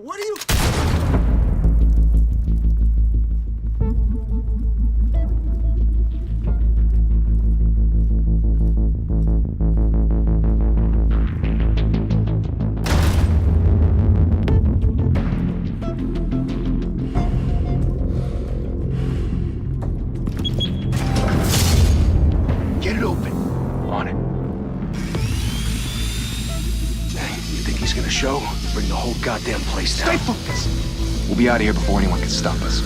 What are you... Get it open. On it. You think he's gonna show? Bring the whole goddamn place down. Stay focused! We'll be out of here before anyone can stop us.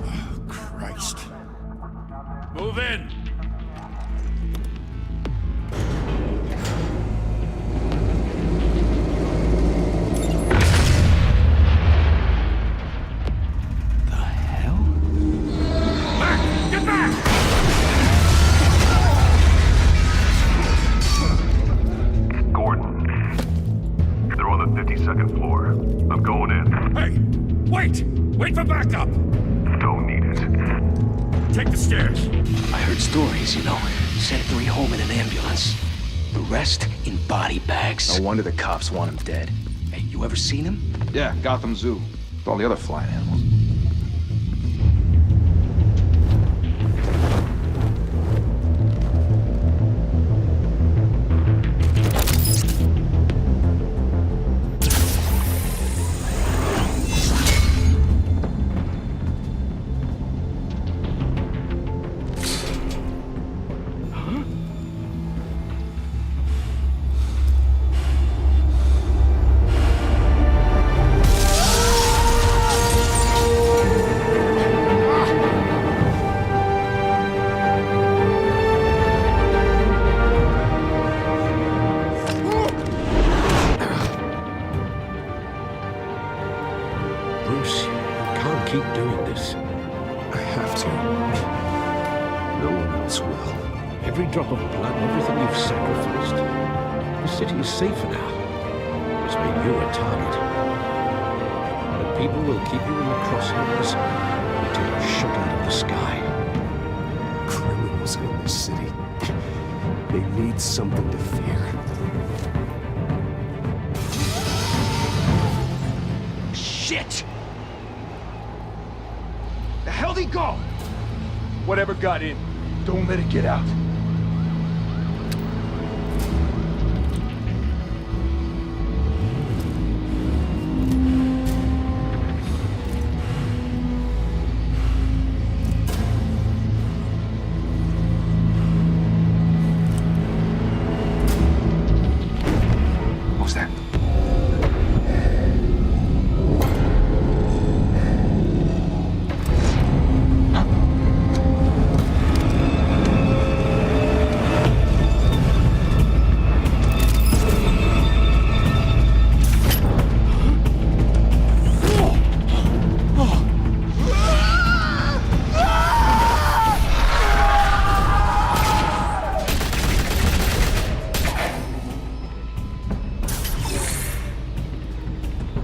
Oh, Christ. Move in! The hell? Back! Get back! Gordon. They're on the 52nd floor. I'm going in. Hey! Wait! Wait for backup! Don't need it. Take the stairs. I heard stories, you know. Sent 3 home in an ambulance. The rest in body bags. No wonder the cops want him dead. Hey, you ever seen him? Yeah, Gotham Zoo. With all the other flying animals. Bruce, you can't keep doing this. I have to. No one else will. Every drop of blood, everything you've sacrificed. The city is safer now. It's made you a target. But people will keep you in the crosshairs until you're shot out of the sky. Criminals in this city. They need something to fear. Shit! The hell'd he go? Whatever got in, don't let it get out. What was that?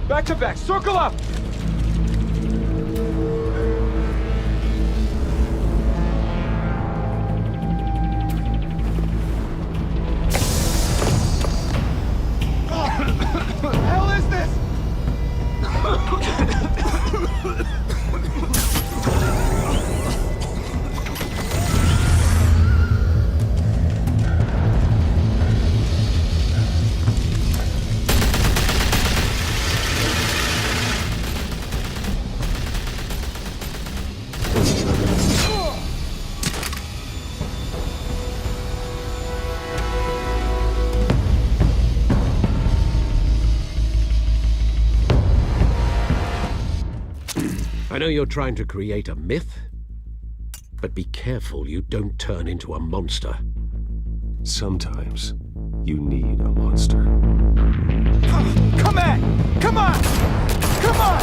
Back to back, circle up! What the hell is this? I know you're trying to create a myth, but be careful you don't turn into a monster. Sometimes you need a monster. Come on! Come on! Come on!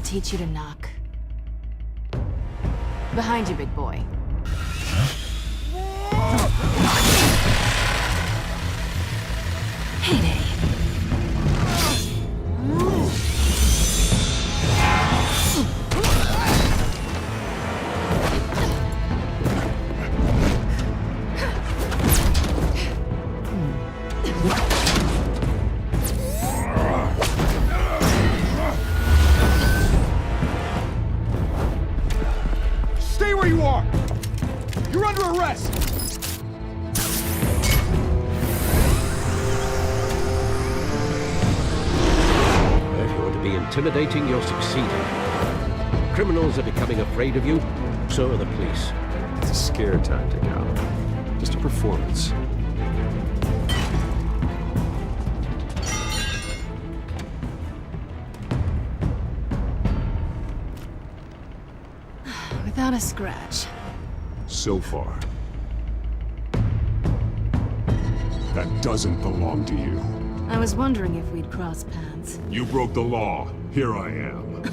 gonna teach you to knock. Behind you, big boy. Heyday. Stay where you are! You're under arrest! If you're to be intimidating, you're succeeding. Criminals are becoming afraid of you, so are the police. It's a scare tactic, Al. Just a performance. Without a scratch. So far. That doesn't belong to you. I was wondering if we'd cross paths. You broke the law. Here I am.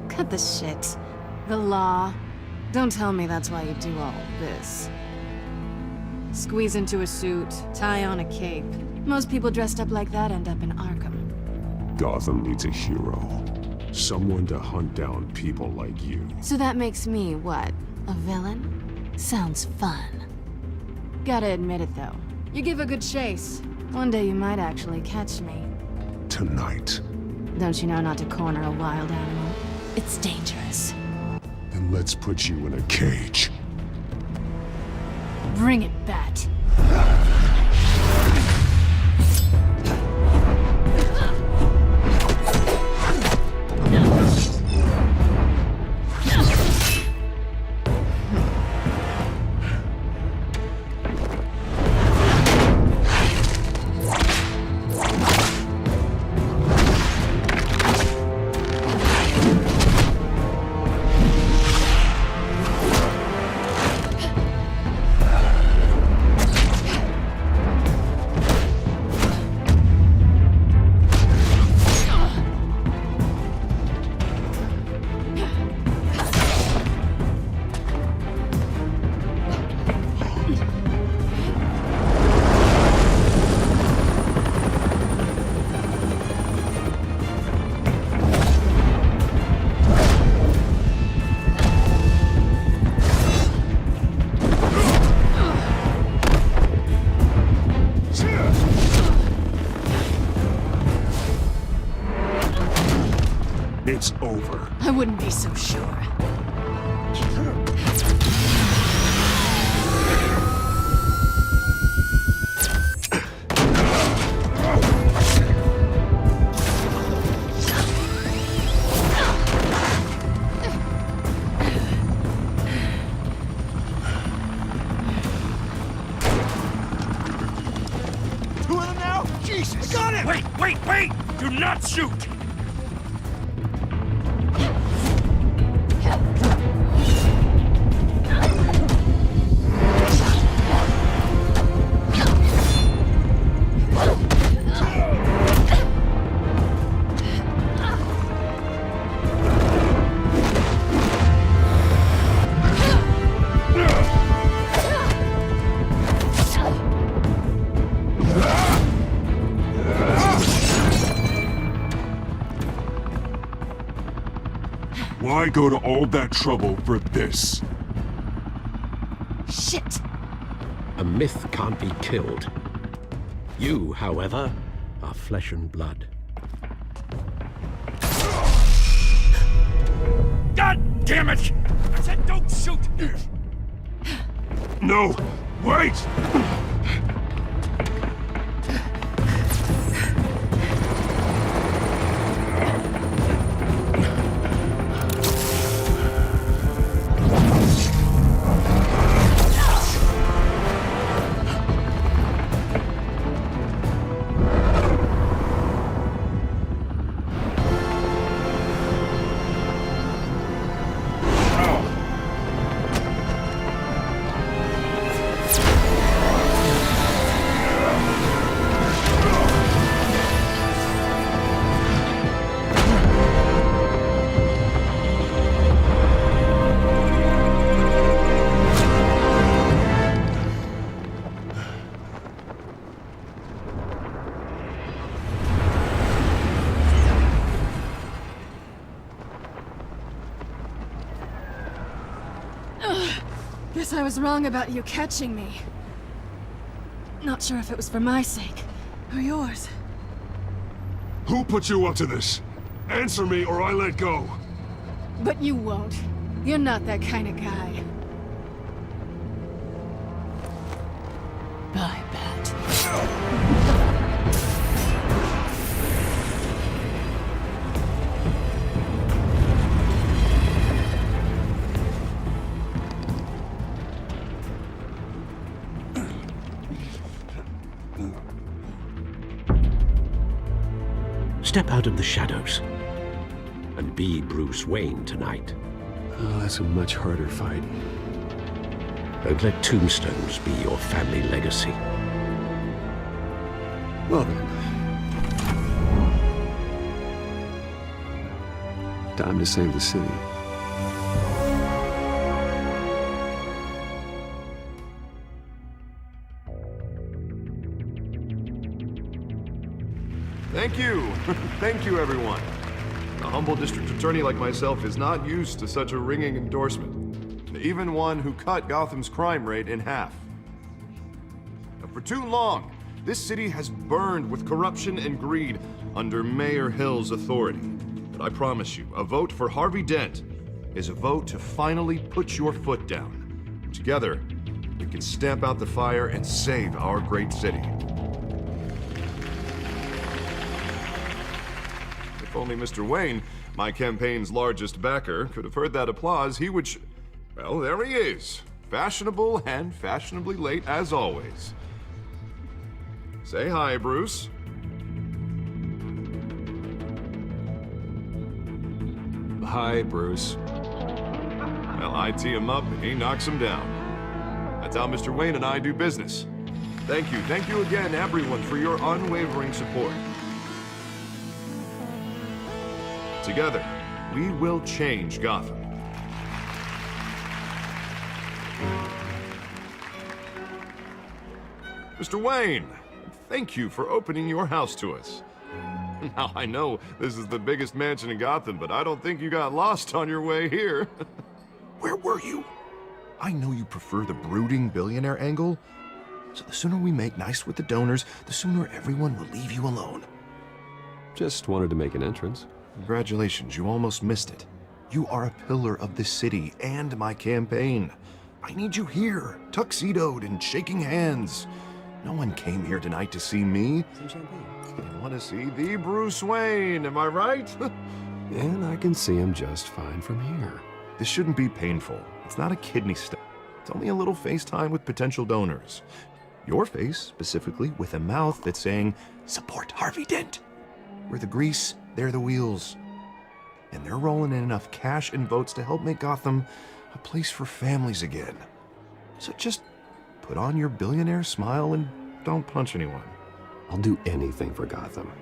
Cut the shit. The law. Don't tell me that's why you do all this. Squeeze into a suit, tie on a cape. Most people dressed up like that end up in Arkham. Gotham needs a hero. Someone to hunt down people like you. So that makes me, what, a villain? Sounds fun. Gotta admit it, though. You give a good chase. One day you might actually catch me. Tonight. Don't you know not to corner a wild animal? It's dangerous. Then let's put you in a cage. Bring it, Bat. It's over. I wouldn't be so sure. Two of them now? Jesus! Got him! Wait! Do not shoot! Why go to all that trouble for this? Shit! A myth can't be killed. You, however, are flesh and blood. God damn it! I said don't shoot! No! Wait! Guess I was wrong about you catching me. Not sure if it was for my sake, or yours. Who put you up to this? Answer me or I let go. But you won't. You're not that kind of guy. Bye, Bat. Step out of the shadows and be Bruce Wayne tonight. Oh, that's a much harder fight. Don't let tombstones be your family legacy. Well then. Time to save the city. Thank you. Thank you, everyone. A humble district attorney like myself is not used to such a ringing endorsement. Even one who cut Gotham's crime rate in half. For too long, this city has burned with corruption and greed under Mayor Hill's authority. But I promise you, a vote for Harvey Dent is a vote to finally put your foot down. Together, we can stamp out the fire and save our great city. If only Mr. Wayne, my campaign's largest backer, could have heard that applause, he would well, there he is. Fashionable and fashionably late as always. Say hi, Bruce. Hi, Bruce. Well, I tee him up and he knocks him down. That's how Mr. Wayne and I do business. Thank you again, everyone, for your unwavering support. Together, we will change Gotham. Mr. Wayne, thank you for opening your house to us. Now, I know this is the biggest mansion in Gotham, but I don't think you got lost on your way here. Where were you? I know you prefer the brooding billionaire angle, so the sooner we make nice with the donors, the sooner everyone will leave you alone. Just wanted to make an entrance. Congratulations, you almost missed it. You are a pillar of this city and my campaign. I need you here, tuxedoed and shaking hands. No one came here tonight to see me. Some champagne. They want to see the Bruce Wayne, am I right? And I can see him just fine from here. This shouldn't be painful. It's not a kidney stone. It's only a little FaceTime with potential donors. Your face, specifically, with a mouth that's saying, support Harvey Dent. We're the grease, they're the wheels. And they're rolling in enough cash and votes to help make Gotham a place for families again. So just put on your billionaire smile and don't punch anyone. I'll do anything for Gotham.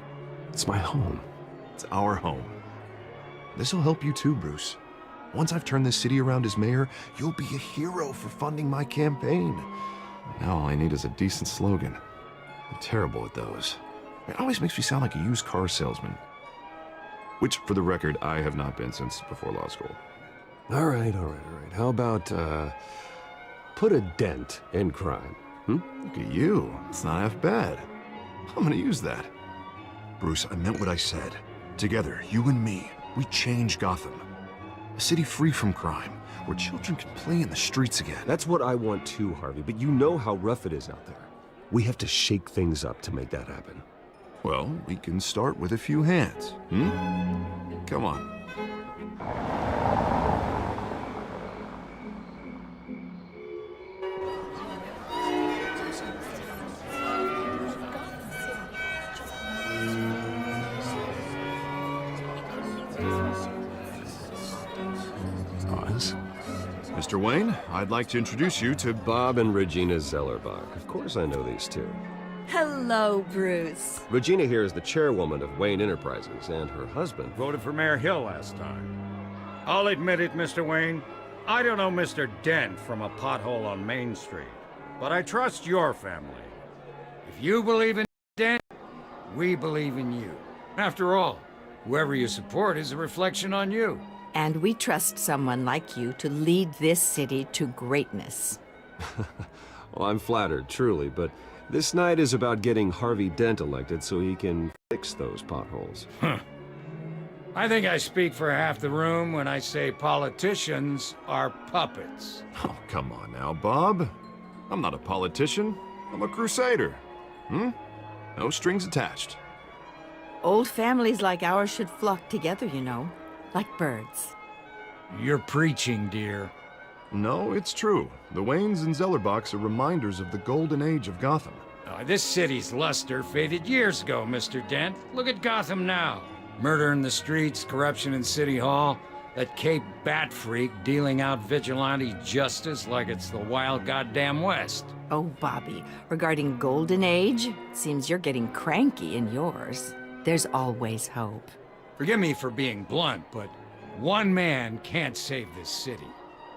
It's my home. It's our home. This'll help you too, Bruce. Once I've turned this city around as mayor, you'll be a hero for funding my campaign. Now all I need is a decent slogan. I'm terrible at those. It always makes me sound like a used car salesman. Which, for the record, I have not been since before law school. All right. How about, put a dent in crime, Look at you. It's not half bad. I'm gonna use that. Bruce, I meant what I said. Together, you and me, we change Gotham. A city free from crime, where children can play in the streets again. That's what I want too, Harvey, but you know how rough it is out there. We have to shake things up to make that happen. Well, we can start with a few hands, Come on. Pause. Mr. Wayne, I'd like to introduce you to Bob and Regina Zellerbach. Of course I know these two. Hello, Bruce. Regina here is the chairwoman of Wayne Enterprises, and her husband... Voted for Mayor Hill last time. I'll admit it, Mr. Wayne. I don't know Mr. Dent from a pothole on Main Street, but I trust your family. If you believe in Dent, we believe in you. After all, whoever you support is a reflection on you. And we trust someone like you to lead this city to greatness. Well, I'm flattered, truly, but this night is about getting Harvey Dent elected so he can fix those potholes. I think I speak for half the room when I say politicians are puppets. Oh, come on now, Bob. I'm not a politician. I'm a crusader. No strings attached. Old families like ours should flock together, you know, like birds. You're preaching, dear. No, it's true. The Waynes and Zellerbachs are reminders of the golden age of Gotham. This city's luster faded years ago, Mr. Dent. Look at Gotham now. Murder in the streets, corruption in City Hall, that Cape Bat freak dealing out vigilante justice like it's the wild goddamn West. Oh, Bobby, regarding Golden Age, seems you're getting cranky in yours. There's always hope. Forgive me for being blunt, but one man can't save this city.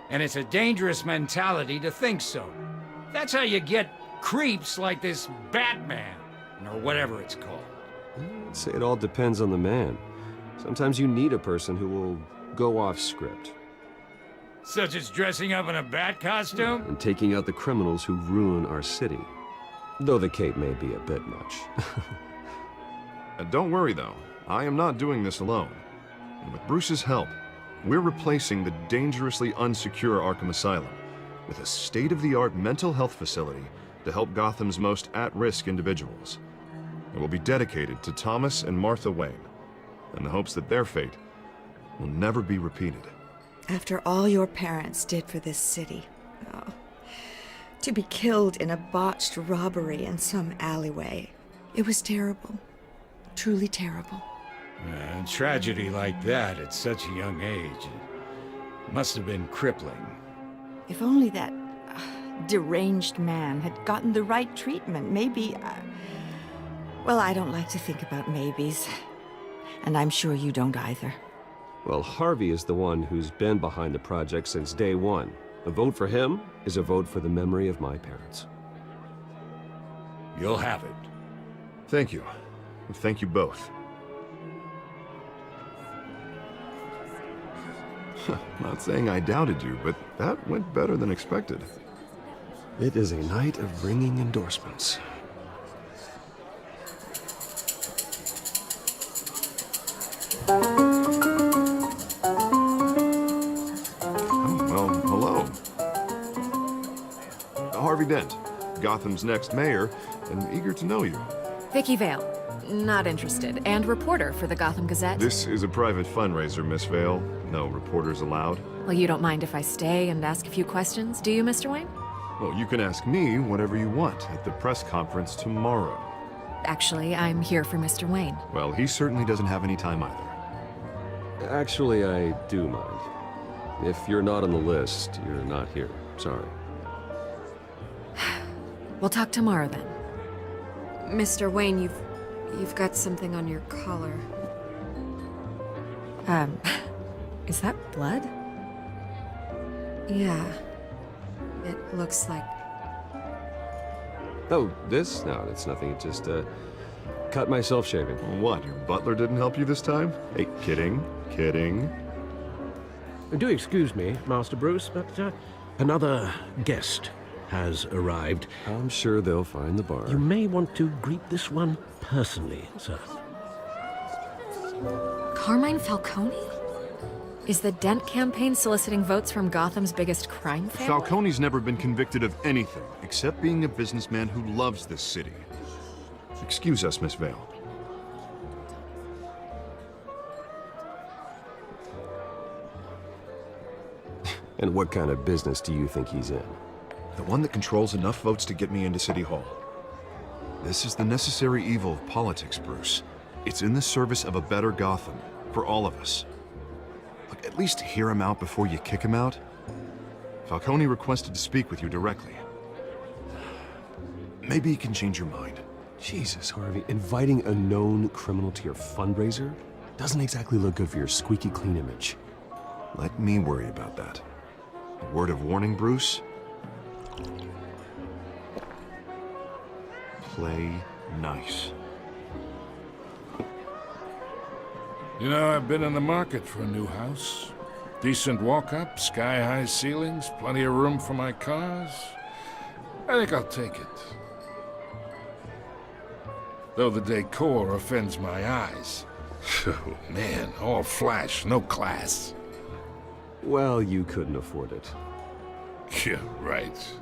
And it's a dangerous mentality to think so. That's how you get creeps like this Batman, or whatever it's called. I'd say it all depends on the man. Sometimes you need a person who will go off script. Such as dressing up in a bat costume? And taking out the criminals who ruin our city. Though the cape may be a bit much. Don't worry, though. I am not doing this alone. And with Bruce's help, we're replacing the dangerously unsecure Arkham Asylum with a state-of-the-art mental health facility to help Gotham's most at-risk individuals. It will be dedicated to Thomas and Martha Wayne, in the hopes that their fate will never be repeated. After all your parents did for this city, to be killed in a botched robbery in some alleyway, it was terrible. Truly terrible. A tragedy like that at such a young age must have been crippling. If only that deranged man had gotten the right treatment, maybe... well, I don't like to think about maybes. And I'm sure you don't either. Well, Harvey is the one who's been behind the project since day one. A vote for him is a vote for the memory of my parents. You'll have it. Thank you. Thank you both. Not saying I doubted you, but that went better than expected. It is a night of ringing endorsements. Harvey Dent, Gotham's next mayor, and eager to know you. Vicky Vale. Not interested. And reporter for the Gotham Gazette. This is a private fundraiser, Miss Vale. No reporters allowed. Well, you don't mind if I stay and ask a few questions, do you, Mr. Wayne? Well, you can ask me whatever you want at the press conference tomorrow. Actually, I'm here for Mr. Wayne. Well, he certainly doesn't have any time either. Actually, I do mind. If you're not on the list, you're not here. Sorry. We'll talk tomorrow then. Mr. Wayne, you've got something on your collar. Is that blood? Yeah. It looks like... Oh, this? No, it's nothing. It just, cut myself shaving. What, your butler didn't help you this time? Hey, kidding. Kidding. Do excuse me, Master Bruce, but, another guest has arrived. I'm sure they'll find the bar. You may want to greet this one personally, sir. Carmine Falcone? Is the Dent campaign soliciting votes from Gotham's biggest crime family? Falcone's never been convicted of anything except being a businessman who loves this city. Excuse us, Miss Vale. And what kind of business do you think he's in? The one that controls enough votes to get me into City Hall. This is the necessary evil of politics, Bruce. It's in the service of a better Gotham, for all of us. Look, at least hear him out before you kick him out. Falcone requested to speak with you directly. Maybe he can change your mind. Jesus, Harvey, inviting a known criminal to your fundraiser doesn't exactly look good for your squeaky clean image. Let me worry about that. A word of warning, Bruce? Play nice. You know, I've been in the market for a new house. Decent walk-up, sky-high ceilings, plenty of room for my cars. I think I'll take it. Though the decor offends my eyes. Oh, man, all flash, no class. Well, you couldn't afford it. Yeah, right.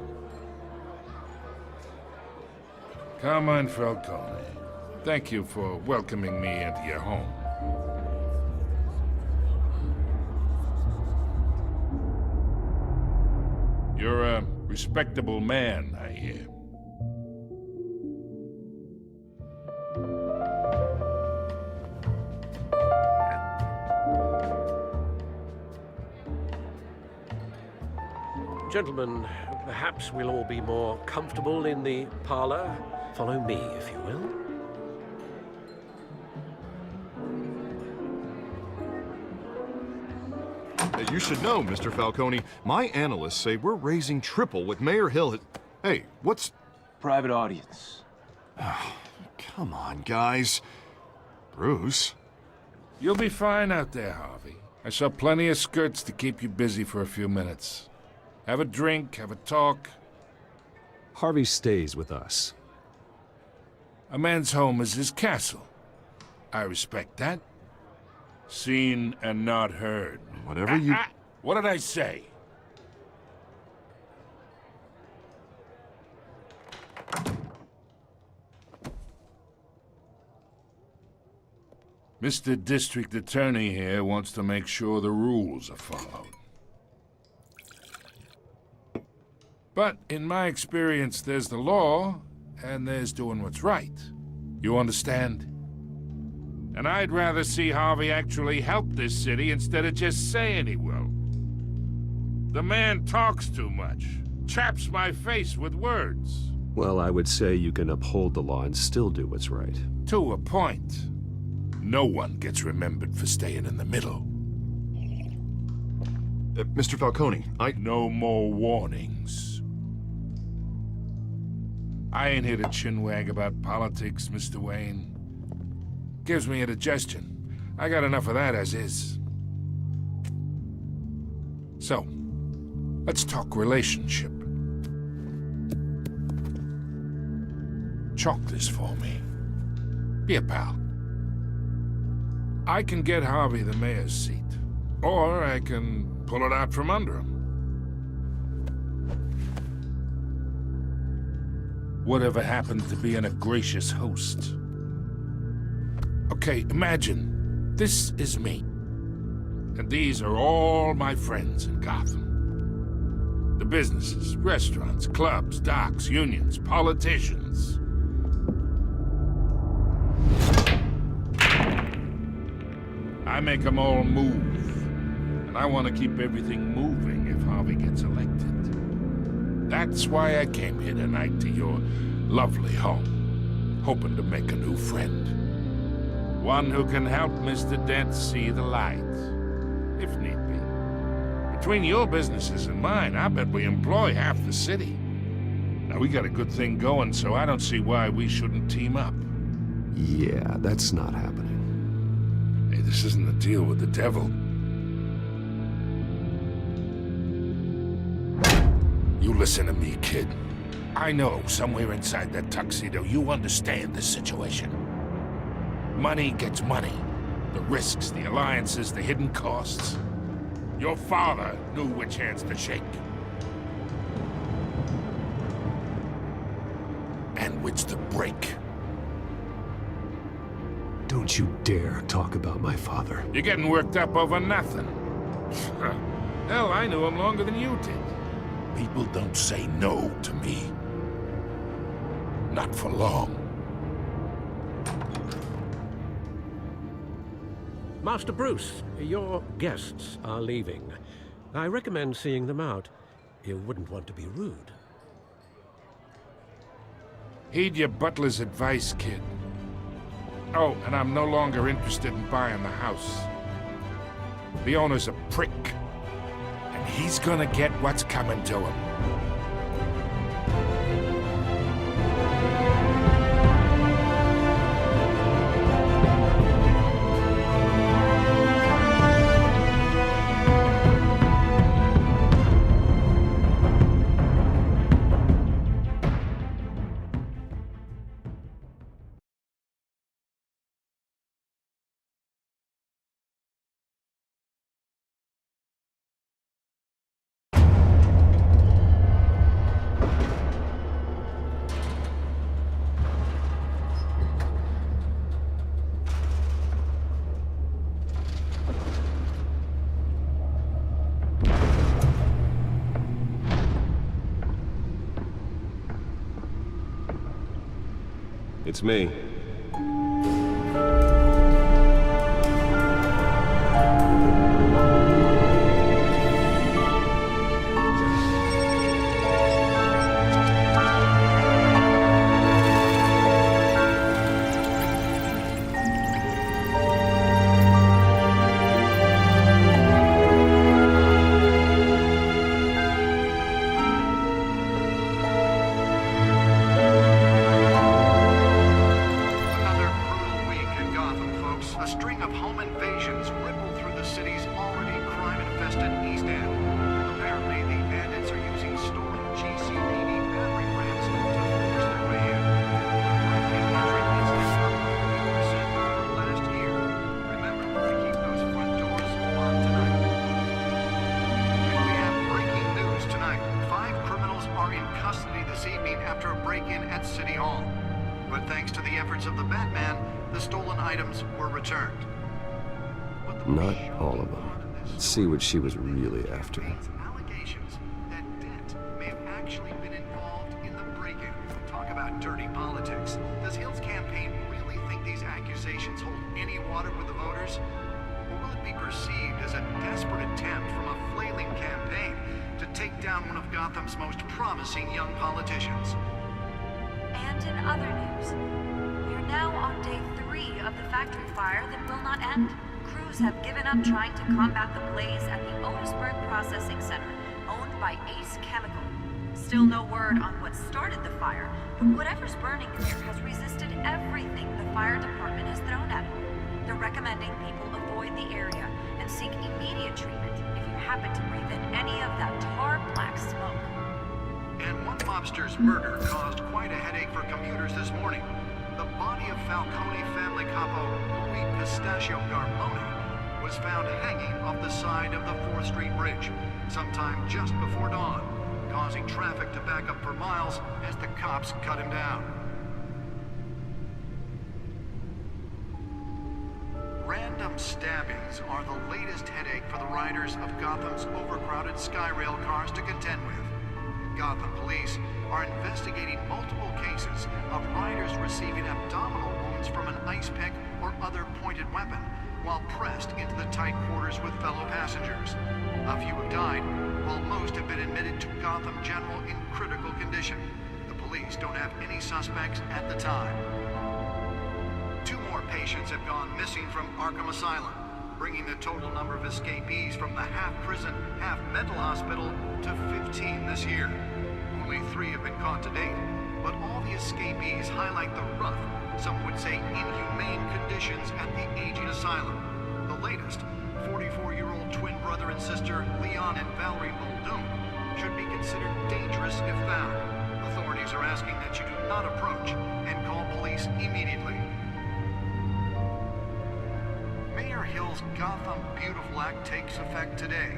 Carmine Falcone, thank you for welcoming me into your home. You're a respectable man, I hear. Gentlemen, perhaps we'll all be more comfortable in the parlor. Follow me, if you will. You should know, Mr. Falcone, my analysts say we're raising triple what Mayor Hill had... Hey, what's... Private audience. Oh, come on, guys. Bruce? You'll be fine out there, Harvey. I saw plenty of skirts to keep you busy for a few minutes. Have a drink, have a talk. Harvey stays with us. A man's home is his castle. I respect that. Seen and not heard. Whatever you... What did I say? Mr. District Attorney here wants to make sure the rules are followed. But in my experience, there's the law, and there's doing what's right. You understand? And I'd rather see Harvey actually help this city instead of just saying he will. The man talks too much, chaps my face with words. Well, I would say you can uphold the law and still do what's right. To a point. No one gets remembered for staying in the middle. Mr. Falcone, No more warnings. I ain't here to chinwag about politics, Mr. Wayne. Gives me indigestion. I got enough of that as is. So, let's talk relationship. Chalk this for me. Be a pal. I can get Harvey the mayor's seat, or I can pull it out from under him. Whatever happened to being a gracious host? Okay, imagine, this is me. And these are all my friends in Gotham. The businesses, restaurants, clubs, docks, unions, politicians. I make them all move. And I want to keep everything moving if Harvey gets elected. That's why I came here tonight to your lovely home, hoping to make a new friend. One who can help Mr. Dent see the light, if need be. Between your businesses and mine, I bet we employ half the city. Now, we got a good thing going, so I don't see why we shouldn't team up. Yeah, that's not happening. Hey, this isn't a deal with the devil. You listen to me, kid. I know somewhere inside that tuxedo you understand the situation. Money gets money. The risks, the alliances, the hidden costs. Your father knew which hands to shake. And which to break. Don't you dare talk about my father. You're getting worked up over nothing. Hell, I knew him longer than you did. People don't say no to me. Not for long. Master Bruce, your guests are leaving. I recommend seeing them out. You wouldn't want to be rude. Heed your butler's advice, kid. Oh, and I'm no longer interested in buying the house. The owner's a prick. And he's gonna get what's coming to him. It's me. Another brutal week in Gotham, folks. A string of home invasions rippled through the city's already crime-infested East End. Apparently, the bandits are using stolen GCPD battering rams to force their way in. Breaking entry incidents up 40% over last year. Remember to keep those front doors locked tonight. And we have breaking news tonight. 5 criminals are in custody this evening after a break-in at City Hall. But thanks to the efforts of the Batman, the stolen items were returned. Not all of them. Let's see what she was really after. Allegations that Dent may have actually been involved in the break-in. Talk about dirty politics. Does Hill's campaign really think these accusations hold any water with the voters? Or will it be perceived as a desperate attempt from a flailing campaign to take down one of Gotham's most promising young politicians? And in other news, we're now on day 3 of the factory fire that will not end. Crews have given up trying to combat the blaze at the Otisburg Processing Center, owned by Ace Chemical. Still no word on what started the fire, but whatever's burning there has resisted everything the fire department has thrown at it. They're recommending people avoid the area and seek immediate treatment if you happen to breathe in any of that tar black smoke. And one mobster's murder caused quite a headache for commuters this morning. The body of Falcone family capo Louis Pistachio Garmoni was found hanging off the side of the 4th Street Bridge sometime just before dawn, causing traffic to back up for miles as the cops cut him down. Random stabbings are the latest headache for the riders of Gotham's overcrowded Skyrail cars to contend with. Gotham police are investigating multiple cases of riders receiving abdominal wounds from an ice pick or other pointed weapon while pressed into the tight quarters with fellow passengers. A few have died, while most have been admitted to Gotham General in critical condition. The police don't have any suspects at the time. 2 more patients have gone missing from Arkham Asylum, bringing the total number of escapees from the half-prison, half-mental hospital to 15 this year. Only 3 have been caught to date, but all the escapees highlight the rough, some would say inhumane conditions at the aging asylum. The latest, 44-year-old twin brother and sister Leon and Valerie Muldoon, should be considered dangerous if found. Authorities are asking that you do not approach and call police immediately. Mayor Hill's Gotham Beautiful Act takes effect today,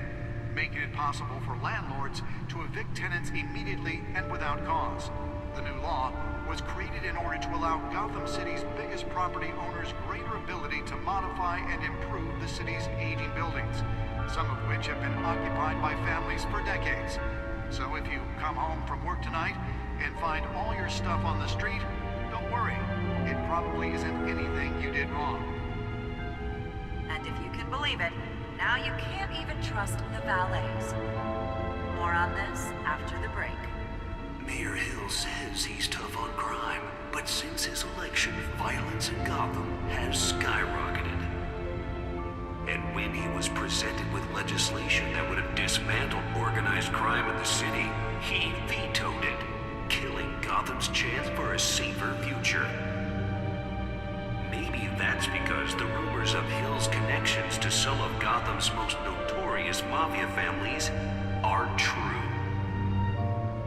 making it possible for landlords to evict tenants immediately and without cause. The new law was created in order to allow Gotham City's biggest property owners greater ability to modify and improve the city's aging buildings, some of which have been occupied by families for decades. So if you come home from work tonight and find all your stuff on the street, don't worry. It probably isn't anything you did wrong. And if you can believe it, now you can't even trust the valets. More on this after the break. Mayor Hill says he's tough on crime, but since his election, violence in Gotham has skyrocketed. And when he was presented with legislation that would have dismantled organized crime in the city, he vetoed it, killing Gotham's chance for a safer future. Maybe that's because the rumors of Hill's connections to some of Gotham's most notorious mafia families are true.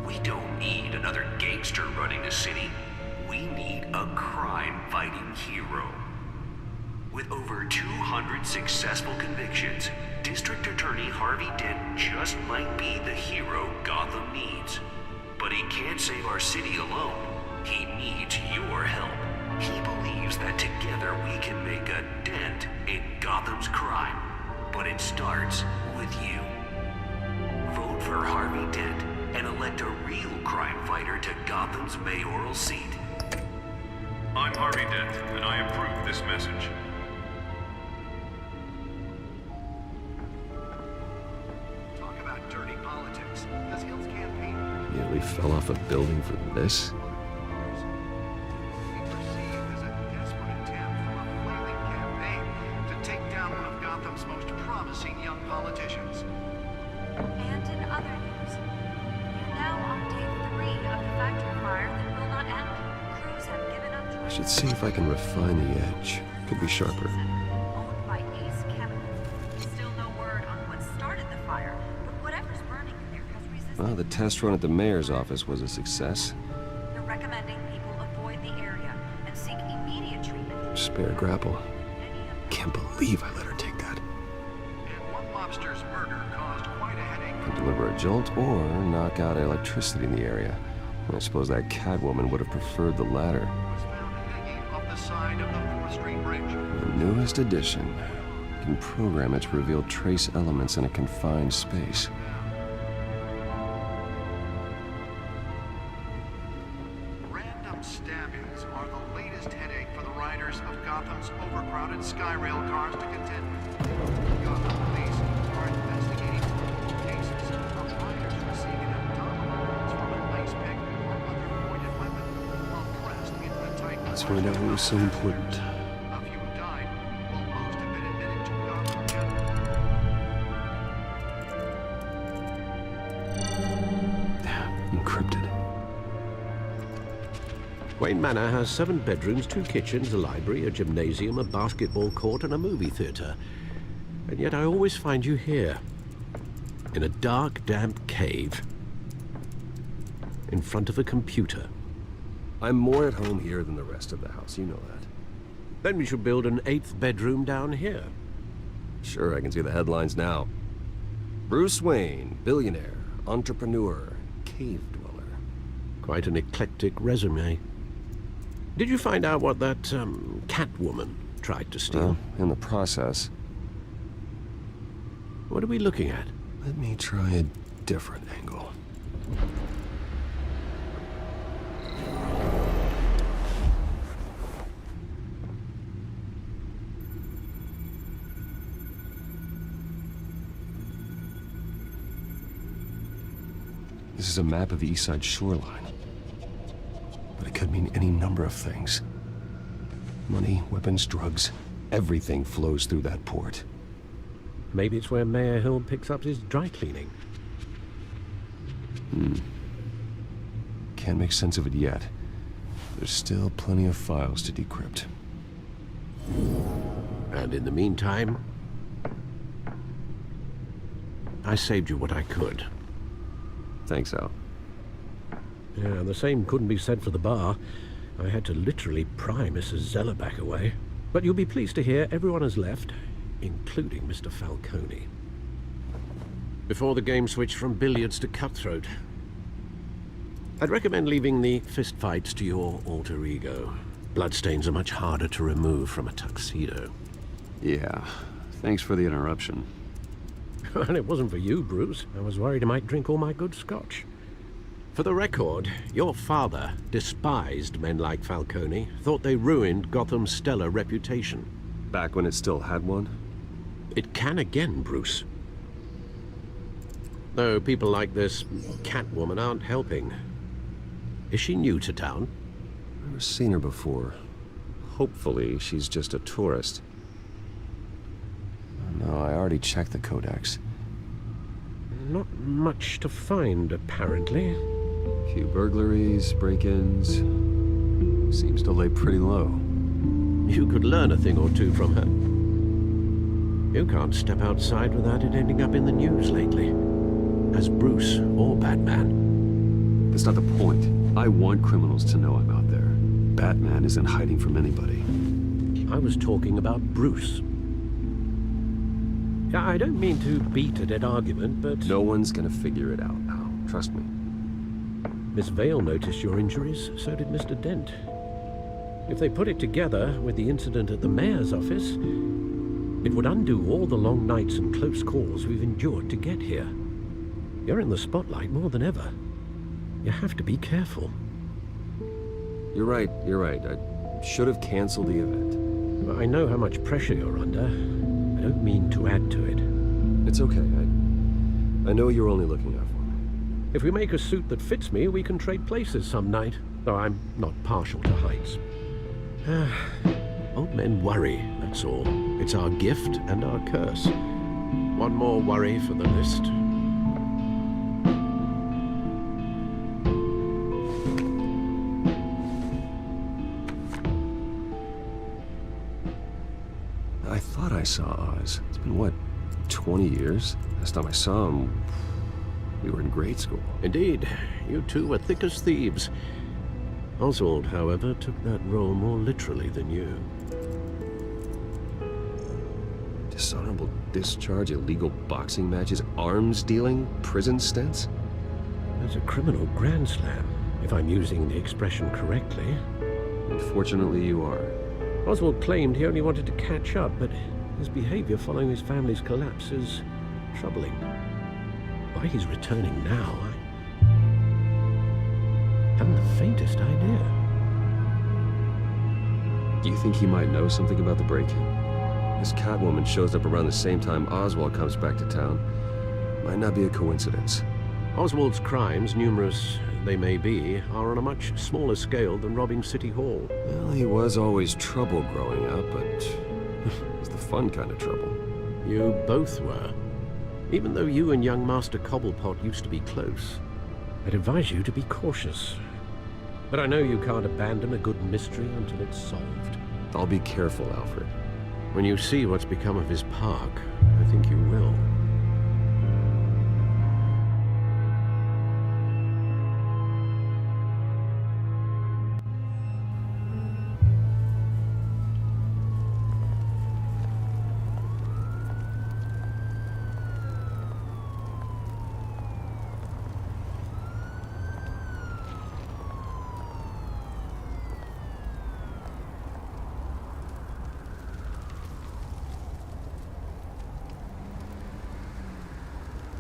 We don't need another gangster running the city. We need a crime-fighting hero. With over 200 successful convictions, District Attorney Harvey Dent just might be the hero Gotham needs. But he can't save our city alone. He needs your help. He believes that together we can make a dent in Gotham's crime. But it starts with you. Vote for Harvey Dent and elect a real crime fighter to Gotham's mayoral seat. I'm Harvey Dent, and I approve this message. Talk about dirty politics. Does Hill's campaign Nearly fell off a building for this? be perceived as a desperate attempt from a flailing campaign to take down one of Gotham's most promising young politicians? And in other news, you're now on day 3 of the factory fire that will not end. Crews have given up I trying should see if I can refine the edge. Could be sharper. owned by Ace Chemical. Still no word on what started the fire, but whatever's burning in there has resisted. Well, the test run at the mayor's office was a success. They're recommending people avoid the area and seek immediate treatment. Spare grapple. Can't believe I let her take that. And one mobster's murder caused quite a headache. Could deliver a jolt or knock out electricity in the area. I suppose that Catwoman would have preferred the latter. Was found hanging off the side of the 4th Street Bridge. The newest addition. You can program it to reveal trace elements in a confined space. Random stabbings are the latest headache for the riders of Gotham's overcrowded Skyrail cars to contend with. Gotham police are investigating multiple cases of riders receiving abdominal wounds from an ice pick or other pointed weapon while pressed into the tight. Let's find out what was so important. A few died, while most have been admitted to Gotham County. Encrypted. Wayne Manor has 7 bedrooms, 2 kitchens, a library, a gymnasium, a basketball court, and a movie theater. And yet I always find you here, in a dark, damp cave, in front of a computer. I'm more at home here than the rest of the house, you know that. Then we should build an 8th bedroom down here. Sure, I can see the headlines now. Bruce Wayne, billionaire, entrepreneur, cave dweller. Quite an eclectic resume. Did you find out what that, Catwoman tried to steal? Well, in the process. What are we looking at? Let me try a different angle. This is a map of the East Side shoreline. But it could mean any number of things. Money, weapons, drugs, everything flows through that port. Maybe it's where Mayor Hill picks up his dry cleaning. Can't make sense of it yet. There's still plenty of files to decrypt. And in the meantime, I saved you what I could. Thanks, Al. Yeah, the same couldn't be said for the bar. I had to literally pry Mrs. Zeller back away. But you'll be pleased to hear everyone has left, including Mr. Falcone. Before the game switched from billiards to cutthroat. I'd recommend leaving the fistfights to your alter ego. Bloodstains are much harder to remove from a tuxedo. Yeah, thanks for the interruption. And it wasn't for you, Bruce. I was worried I might drink all my good scotch. For the record, your father despised men like Falcone, thought they ruined Gotham's stellar reputation. Back when it still had one? It can again, Bruce. Though people like this Catwoman aren't helping. Is she new to town? I've never seen her before. Hopefully, she's just a tourist. No, I already checked the codex. Not much to find, apparently. Few burglaries, break-ins. Seems to lay pretty low. You could learn a thing or two from her. You can't step outside without it ending up in the news lately. As Bruce or Batman. That's not the point. I want criminals to know I'm out there. Batman isn't hiding from anybody. I was talking about Bruce. I don't mean to beat a dead argument, but... No one's gonna figure it out now. Trust me. Miss Vale noticed your injuries, so did Mr. Dent. If they put it together with the incident at the mayor's office, it would undo all the long nights and close calls we've endured to get here. You're in the spotlight more than ever. You have to be careful. You're right, you're right. should have canceled the event. I know how much pressure you're under. I don't mean to add to it. It's okay. I know you're only looking out for me. If we make a suit that fits me, we can trade places some night, though I'm not partial to heights. Old men worry, that's all. It's our gift and our curse. One more worry for the list. I thought I saw Oz. It's been, what, 20 years? Last time I saw him, we were in grade school. Indeed. You two were thick as thieves. Oswald, however, took that role more literally than you. Dishonorable discharge, illegal boxing matches, arms dealing, prison stints? That's a criminal grand slam, if I'm using the expression correctly. Unfortunately, you are. Oswald claimed he only wanted to catch up, but his behavior following his family's collapse is troubling. Why he's returning now, I haven't the faintest idea. Do you think he might know something about the break-in? This Catwoman shows up around the same time Oswald comes back to town. Might not be a coincidence. Oswald's crimes, numerous they may be, are on a much smaller scale than robbing City Hall. Well, he was always trouble growing up, but it's the fun kind of trouble. You both were. Even though you and young Master Cobblepot used to be close, I'd advise you to be cautious. But I know you can't abandon a good mystery until it's solved. I'll be careful, Alfred. When you see what's become of his park, I think you will.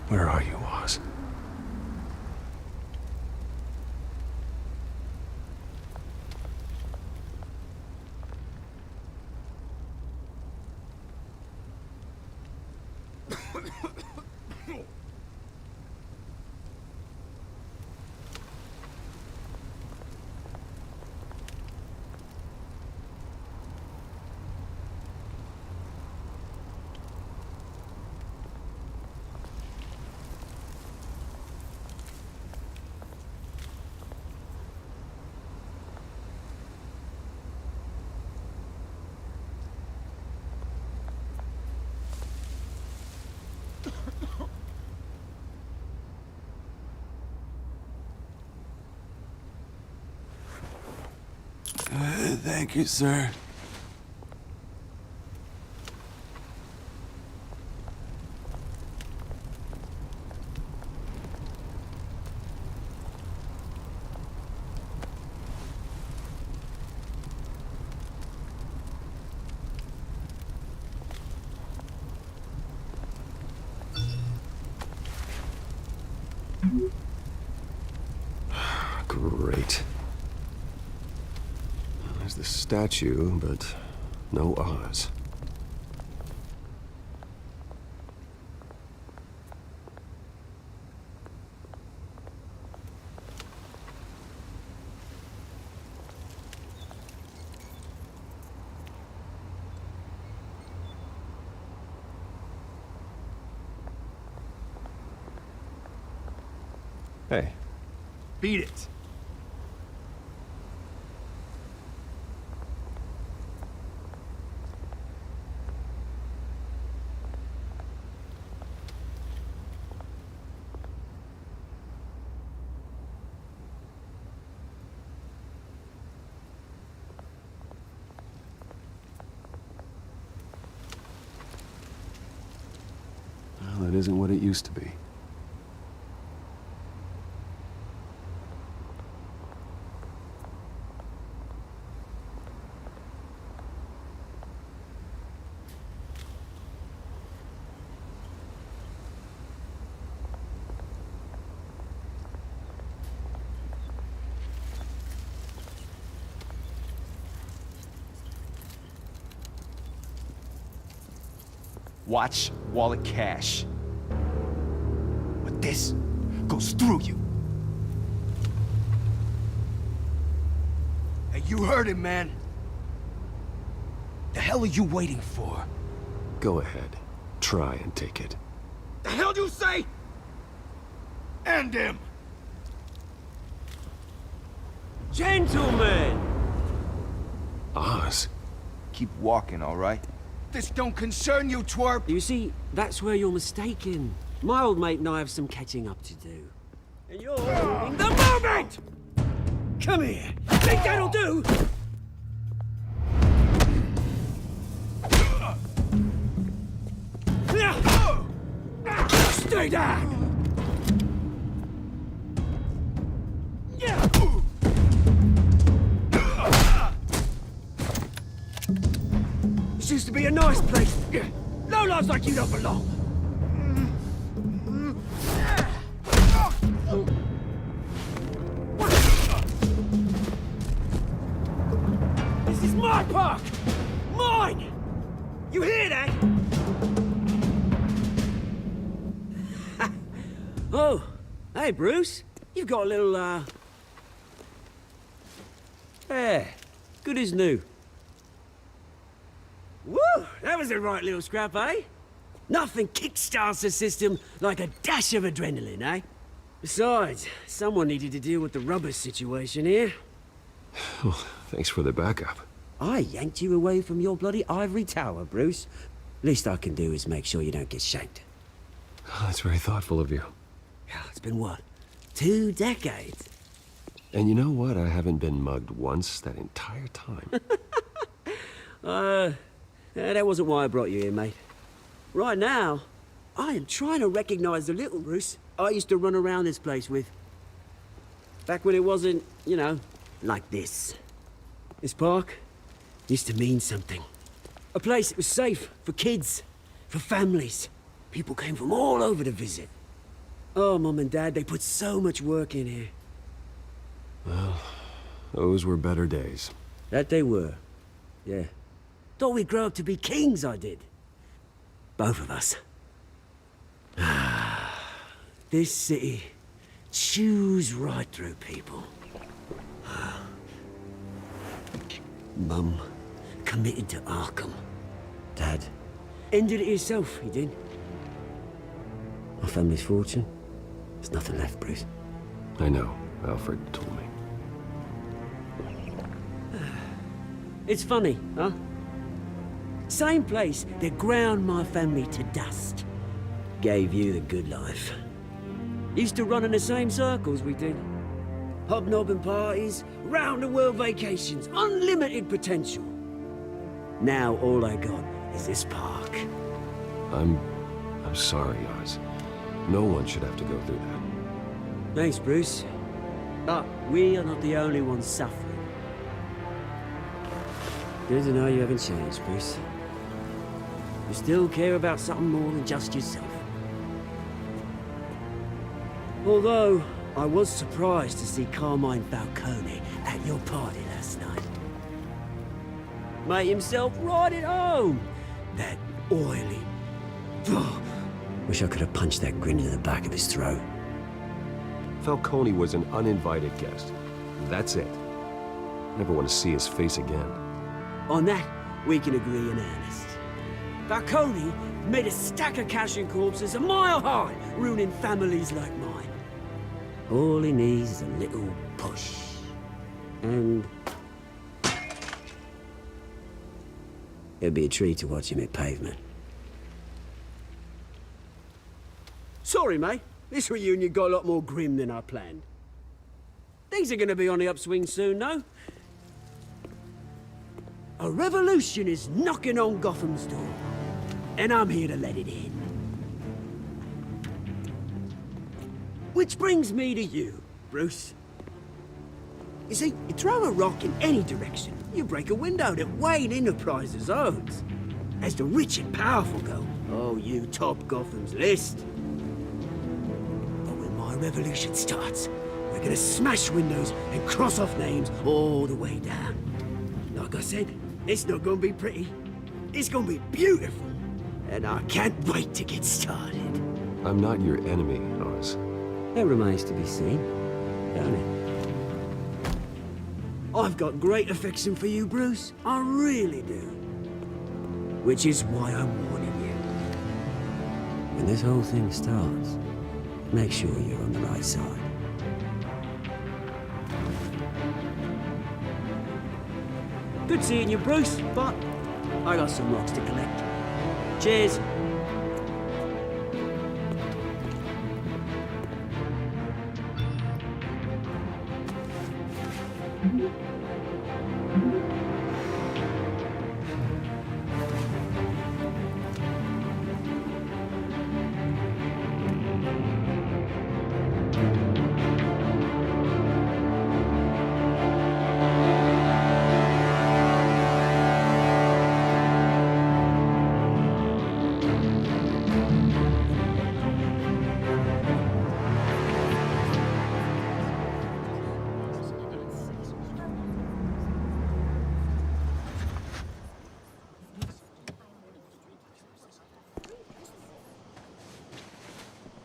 Where are you, Oz? Thank you, sir. Great. There's the statue, but no Oz. Hey. Beat it. Well, it isn't what it used to be. watch, wallet, cash. But this goes through you. Hey, you heard him, man. The hell are you waiting for? Go ahead. Try and take it. The hell do you say? End him! Gentlemen! Oz? Keep walking, all right? This don't concern you, twerp! You see, that's where you're mistaken. My old mate and I have some catching up to do. And you're ruining the moment! Come here! Think that'll do? Stay down! This used to be a nice place. No lives like you don't belong. This is my park! Mine! You hear that? Oh, hey, Bruce. You've got a little, yeah, good as new. Woo! That was a right little scrap, eh? Nothing kickstarts the system like a dash of adrenaline, eh? Besides, someone needed to deal with the rubber situation here. Oh, thanks for the backup. I yanked you away from your bloody ivory tower, Bruce. Least I can do is make sure you don't get shanked. Oh, that's very thoughtful of you. Yeah, it's been what? 2 decades? And you know what? I haven't been mugged once that entire time. That wasn't why I brought you here, mate. Right now, I am trying to recognize the little Bruce I used to run around this place with. Back when it wasn't, you know, like this. This park used to mean something. A place that was safe for kids, for families. People came from all over to visit. Oh, Mum and Dad, they put so much work in here. Well, those were better days. That they were, yeah. Thought we'd grow up to be kings, I did. Both of us. This city chews right through people. Mum committed to Arkham. Dad ended it himself, he did. My family's fortune, there's nothing left, Bruce. I know. Alfred told me. It's funny, huh? Same place that ground my family to dust. Gave you the good life. Used to run in the same circles we did. Hobnobbing parties, round-the-world vacations, unlimited potential. Now all I got is this park. I'm sorry, Oz. No one should have to go through that. Thanks, Bruce. But we are not the only ones suffering. Good to know you haven't changed, Bruce. You still care about something more than just yourself. Although, I was surprised to see Carmine Falcone at your party last night. Made himself right at home. That oily... Oh, wish I could have punched that grin into the back of his throat. Falcone was an uninvited guest. That's it. Never want to see his face again. On that, we can agree in earnest. Falcone made a stack of cash and corpses a mile high, ruining families like mine. All he needs is a little push. And... it'd be a treat to watch him hit pavement. Sorry, mate. This reunion got a lot more grim than I planned. Things are gonna be on the upswing soon, though. A revolution is knocking on Gotham's door. And I'm here to let it in. Which brings me to you, Bruce. You see, you throw a rock in any direction, you break a window that Wayne Enterprises owns. As the rich and powerful go, oh, you top Gotham's list. But when my revolution starts, we're gonna smash windows and cross off names all the way down. Like I said, it's not gonna be pretty. It's gonna be beautiful. and I can't wait to get started. I'm not your enemy, Oz. It remains to be seen, don't it? I've got great affection for you, Bruce. I really do. Which is why I'm warning you. When this whole thing starts, make sure you're on the right side. Good seeing you, Bruce, but I got some rocks to collect. Cheers.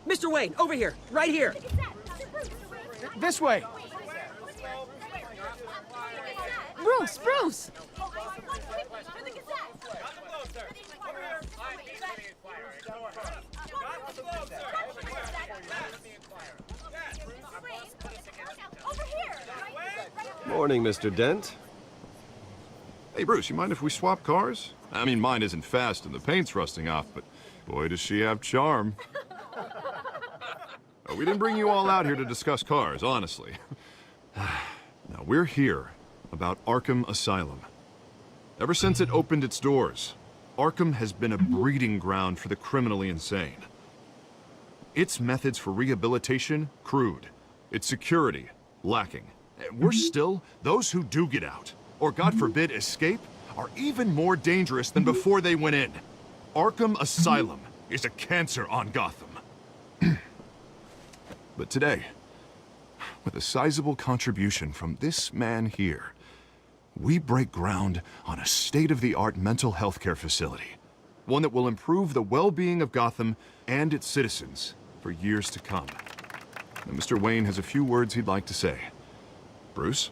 Mr. Wayne, over here, right here. This way. Bruce! Morning, Mr. Dent. Hey, Bruce, you mind if we swap cars? I mean, mine isn't fast and the paint's rusting off, but boy, does she have charm. We didn't bring you all out here to discuss cars, honestly. Now, we're here about Arkham Asylum. Ever since it opened its doors, Arkham has been a breeding ground for the criminally insane. Its methods for rehabilitation, crude. Its security, lacking. Worse still, those who do get out, or God forbid escape, are even more dangerous than before they went in. Arkham Asylum is a cancer on Gotham. But today, with a sizable contribution from this man here, we break ground on a state-of-the-art mental health care facility. One that will improve the well-being of Gotham and its citizens for years to come. And Mr. Wayne has a few words he'd like to say. Bruce?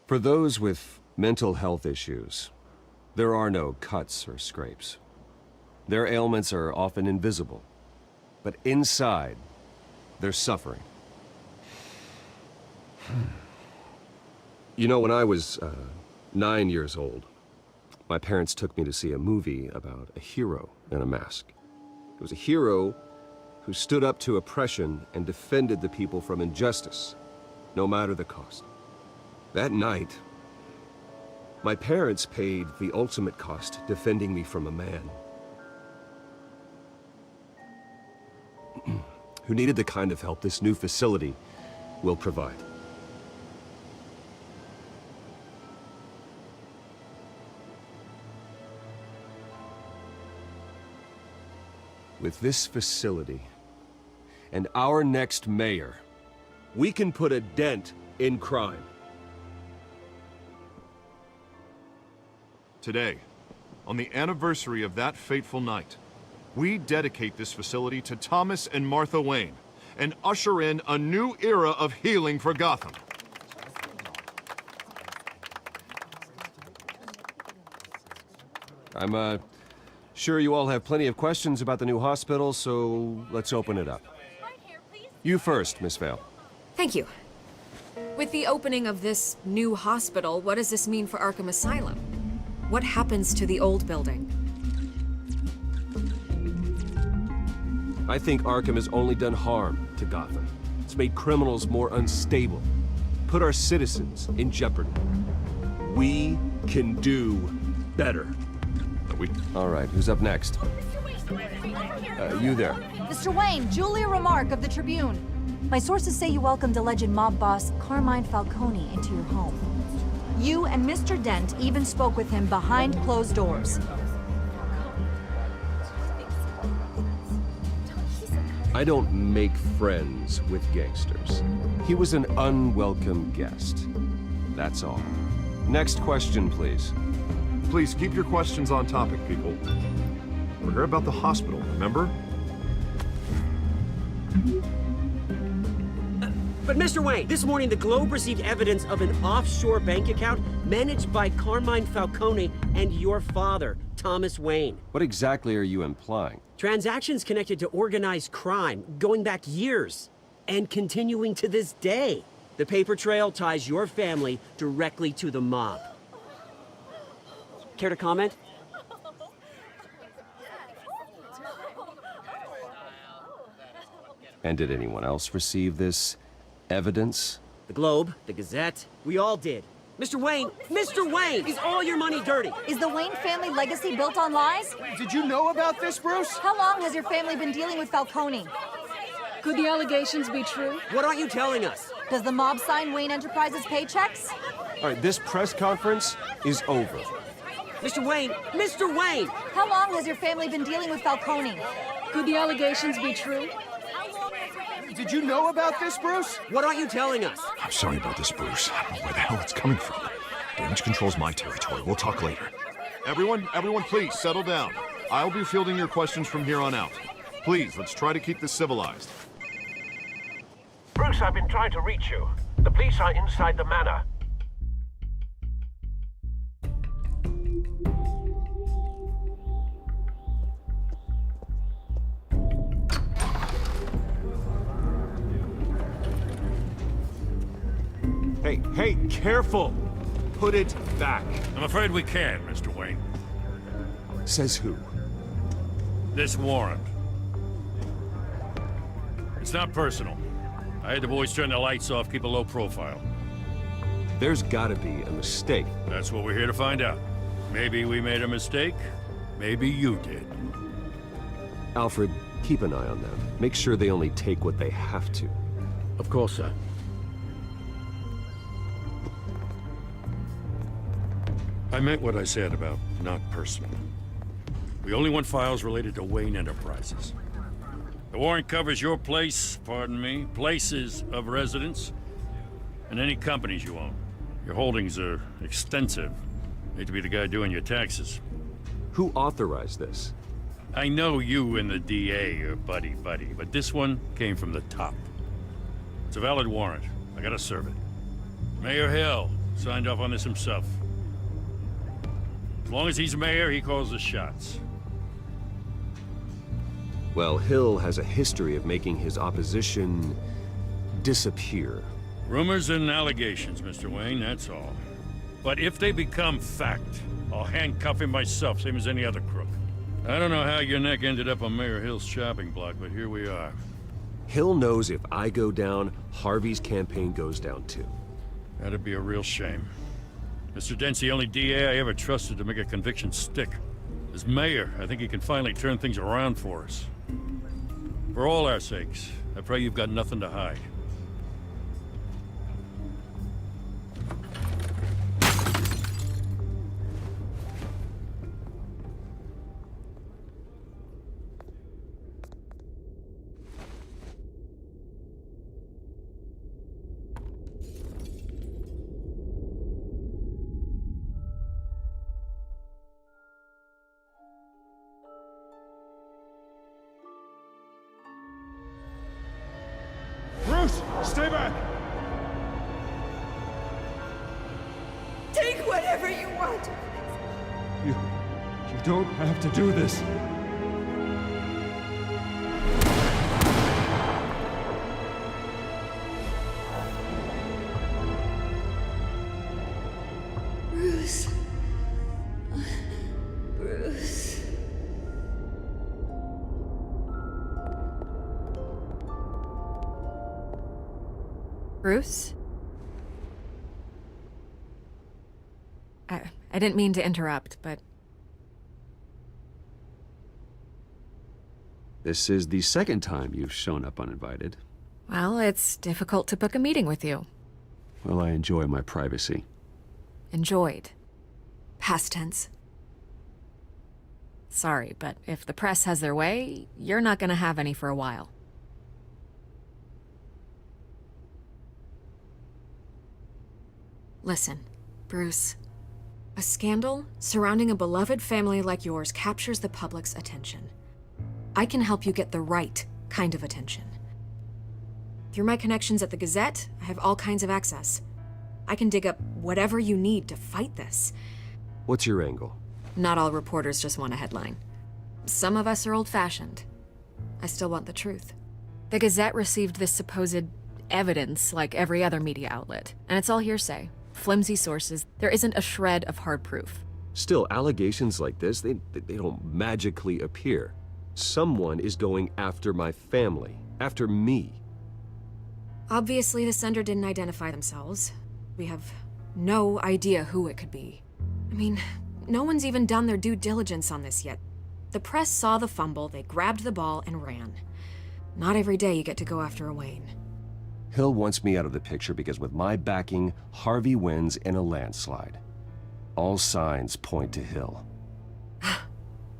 For those with mental health issues, there are no cuts or scrapes. Their ailments are often invisible, but inside, they're suffering. You know, when I was 9 years old, my parents took me to see a movie about a hero in a mask. It was a hero who stood up to oppression and defended the people from injustice, no matter the cost. That night, my parents paid the ultimate cost defending me from a man who needed the kind of help this new facility will provide. With this facility and our next mayor, we can put a dent in crime. Today, on the anniversary of that fateful night, we dedicate this facility to Thomas and Martha Wayne and usher in a new era of healing for Gotham. I'm sure you all have plenty of questions about the new hospital, so let's open it up. You first, Miss Vale. Thank you. With the opening of this new hospital, what does this mean for Arkham Asylum? What happens to the old building? I think Arkham has only done harm to Gotham. It's made criminals more unstable, put our citizens in jeopardy. We can do better. All right, who's up next? You there. Mr. Wayne, Julia Remark of the Tribune. My sources say you welcomed alleged mob boss Carmine Falcone into your home. You and Mr. Dent even spoke with him behind closed doors. I don't make friends with gangsters. He was an unwelcome guest. That's all. Next question, please. Please keep your questions on topic, people. We're here about the hospital, remember? But Mr. Wayne, this morning the Globe received evidence of an offshore bank account managed by Carmine Falcone and your father, Thomas Wayne. What exactly are you implying? Transactions connected to organized crime, going back years, and continuing to this day. The paper trail ties your family directly to the mob. Care to comment? And did anyone else receive this evidence? The Globe, the Gazette, we all did. Mr. Wayne, is all your money dirty? Is the Wayne family legacy built on lies? Did you know about this, Bruce? How long has your family been dealing with Falcone? Could the allegations be true? What aren't you telling us? Does the mob sign Wayne Enterprises paychecks? All right, this press conference is over. Mr. Wayne! How long has your family been dealing with Falcone? Could the allegations be true? Did you know about this, Bruce? What aren't you telling us? I'm sorry about this, Bruce. I don't know where the hell it's coming from. Damage control's my territory. We'll talk later. Everyone, please settle down. I'll be fielding your questions from here on out. Please, let's try to keep this civilized. Bruce, I've been trying to reach you. The police are inside the manor. Hey, careful! Put it back. I'm afraid we can't, Mr. Wayne. Says who? This warrant. It's not personal. I had the boys turn the lights off, keep a low profile. There's gotta be a mistake. That's what we're here to find out. Maybe we made a mistake. Maybe you did. Alfred, keep an eye on them. Make sure they only take what they have to. Of course, sir. I meant what I said about not personal. We only want files related to Wayne Enterprises. The warrant covers your place, pardon me, places of residence, and any companies you own. Your holdings are extensive. Hate to be the guy doing your taxes. Who authorized this? I know you and the DA are buddy-buddy, but this one came from the top. It's a valid warrant. I gotta serve it. Mayor Hill signed off on this himself. As long as he's mayor, he calls the shots. Well, Hill has a history of making his opposition disappear. Rumors and allegations, Mr. Wayne, that's all. But if they become fact, I'll handcuff him myself, same as any other crook. I don't know how your neck ended up on Mayor Hill's shopping block, but here we are. Hill knows if I go down, Harvey's campaign goes down too. That'd be a real shame. Mr. Dent's the only DA I ever trusted to make a conviction stick. As mayor, I think he can finally turn things around for us. For all our sakes, I pray you've got nothing to hide. Bruce, stay back! Take whatever you want. You don't have to do this. Bruce. Bruce. Bruce? I didn't mean to interrupt, but... This is the second time you've shown up uninvited. Well, it's difficult to book a meeting with you. Well, I enjoy my privacy. Enjoyed. Past tense. Sorry, but if the press has their way, you're not gonna have any for a while. Listen, Bruce, a scandal surrounding a beloved family like yours captures the public's attention. I can help you get the right kind of attention. Through my connections at the Gazette, I have all kinds of access. I can dig up whatever you need to fight this. What's your angle? Not all reporters just want a headline. Some of us are old-fashioned. I still want the truth. The Gazette received this supposed evidence like every other media outlet, and it's all hearsay. Flimsy sources. There isn't a shred of hard proof. Still, allegations like this, they don't magically appear. Someone is going after my family, after me. Obviously, the sender didn't identify themselves. We have no idea who it could be. I mean, no one's even done their due diligence on this yet. The press saw the fumble, they grabbed the ball and ran. Not every day you get to go after a Wayne. Hill wants me out of the picture because with my backing, Harvey wins in a landslide. All signs point to Hill.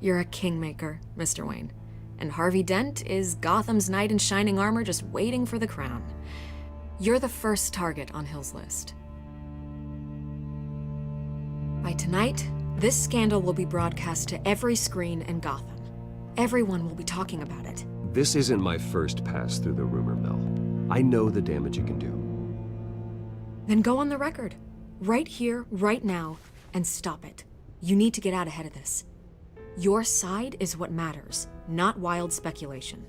You're a kingmaker, Mr. Wayne. And Harvey Dent is Gotham's knight in shining armor just waiting for the crown. You're the first target on Hill's list. By tonight, this scandal will be broadcast to every screen in Gotham. Everyone will be talking about it. This isn't my first pass through the rumor mill. I know the damage it can do. Then go on the record. Right here, right now, and stop it. You need to get out ahead of this. Your side is what matters, not wild speculation.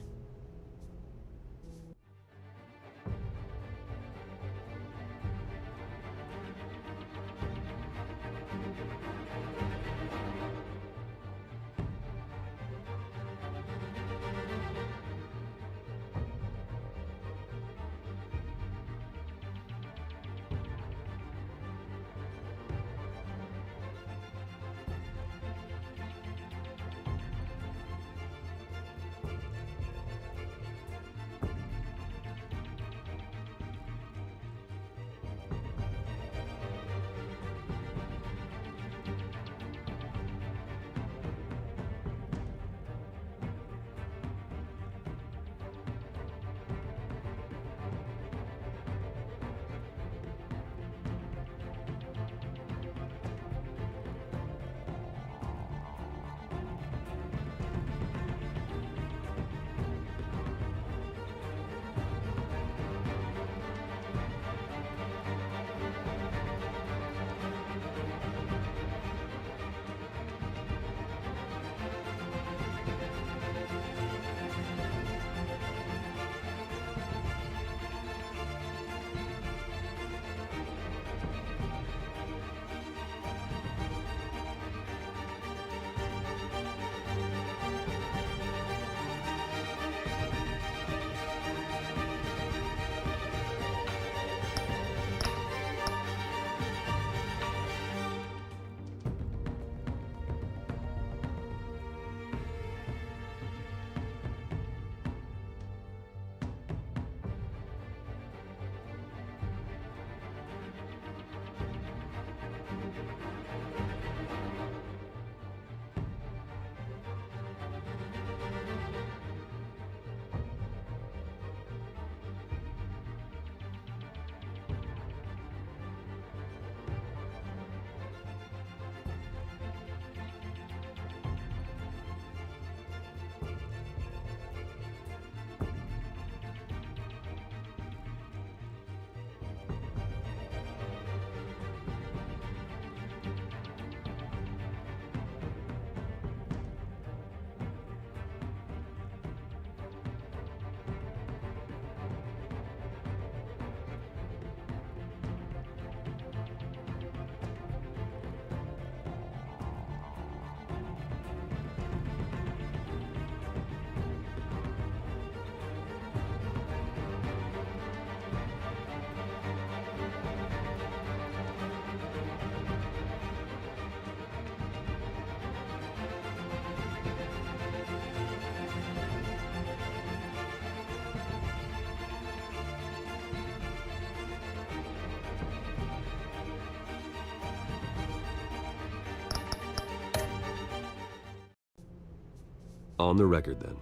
On the record, then.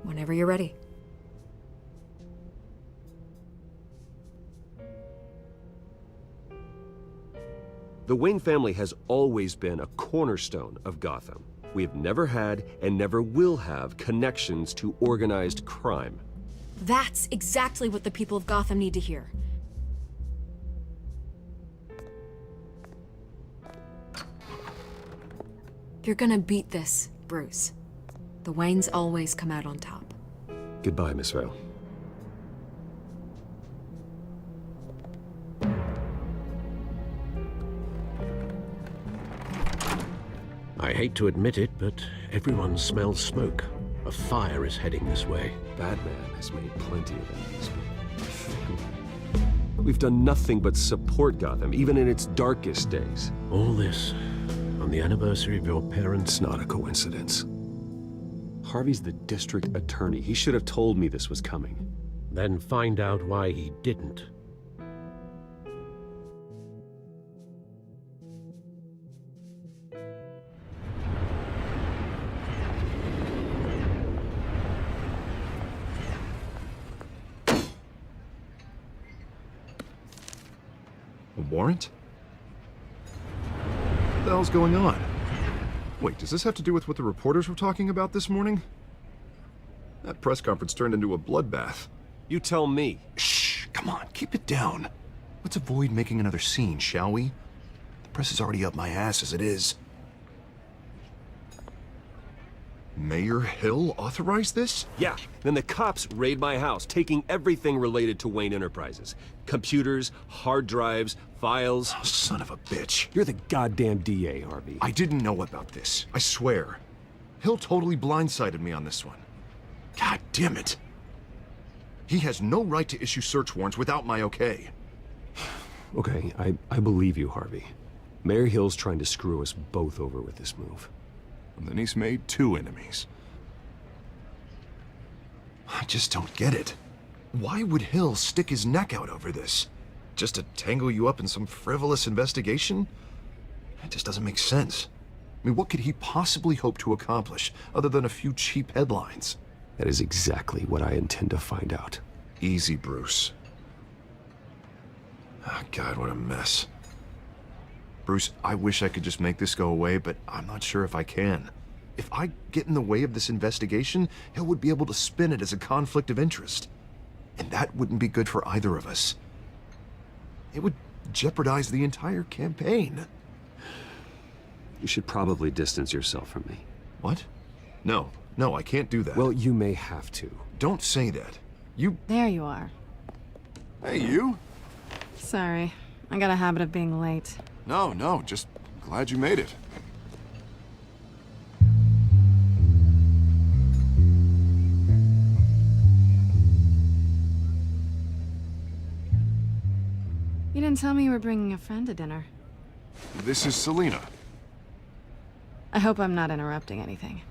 Whenever you're ready. The Wayne family has always been a cornerstone of Gotham. We have never had and never will have connections to organized crime. That's exactly what the people of Gotham need to hear. You're gonna beat this, Bruce. The Waynes always come out on top. Goodbye, Miss Vale. I hate to admit it, but everyone smells smoke. A fire is heading this way. Batman has made plenty of enemies. We've done nothing but support Gotham, even in its darkest days. All this on the anniversary of your parents'... It's not a coincidence. Harvey's the district attorney. He should have told me this was coming. Then find out why he didn't. A warrant? What the hell's going on? Wait, does this have to do with what the reporters were talking about this morning? That press conference turned into a bloodbath. You tell me. Shh, come on, keep it down. Let's avoid making another scene, shall we? The press is already up my ass as it is. Mayor Hill authorized this? Yeah, then the cops raid my house, taking everything related to Wayne Enterprises. Computers, hard drives, files. Oh, son of a bitch. You're the goddamn DA, Harvey. I didn't know about this, I swear. Hill totally blindsided me on this one. God damn it. He has no right to issue search warrants without my okay. Okay, I believe you, Harvey. Mayor Hill's trying to screw us both over with this move. And then he's made two enemies. I just don't get it. Why would Hill stick his neck out over this? Just to tangle you up in some frivolous investigation? It just doesn't make sense. I mean, what could he possibly hope to accomplish other than a few cheap headlines? That is exactly what I intend to find out. Easy, Bruce. Oh, God, what a mess. Bruce, I wish I could just make this go away, but I'm not sure if I can. If I get in the way of this investigation, Hill would be able to spin it as a conflict of interest. And that wouldn't be good for either of us. It would jeopardize the entire campaign. You should probably distance yourself from me. What? No, I can't do that. Well, you may have to. Don't say that. You... There you are. Hey, you? Sorry, I got a habit of being late. No, just glad you made it. You didn't tell me you were bringing a friend to dinner. This is Selina. I hope I'm not interrupting anything.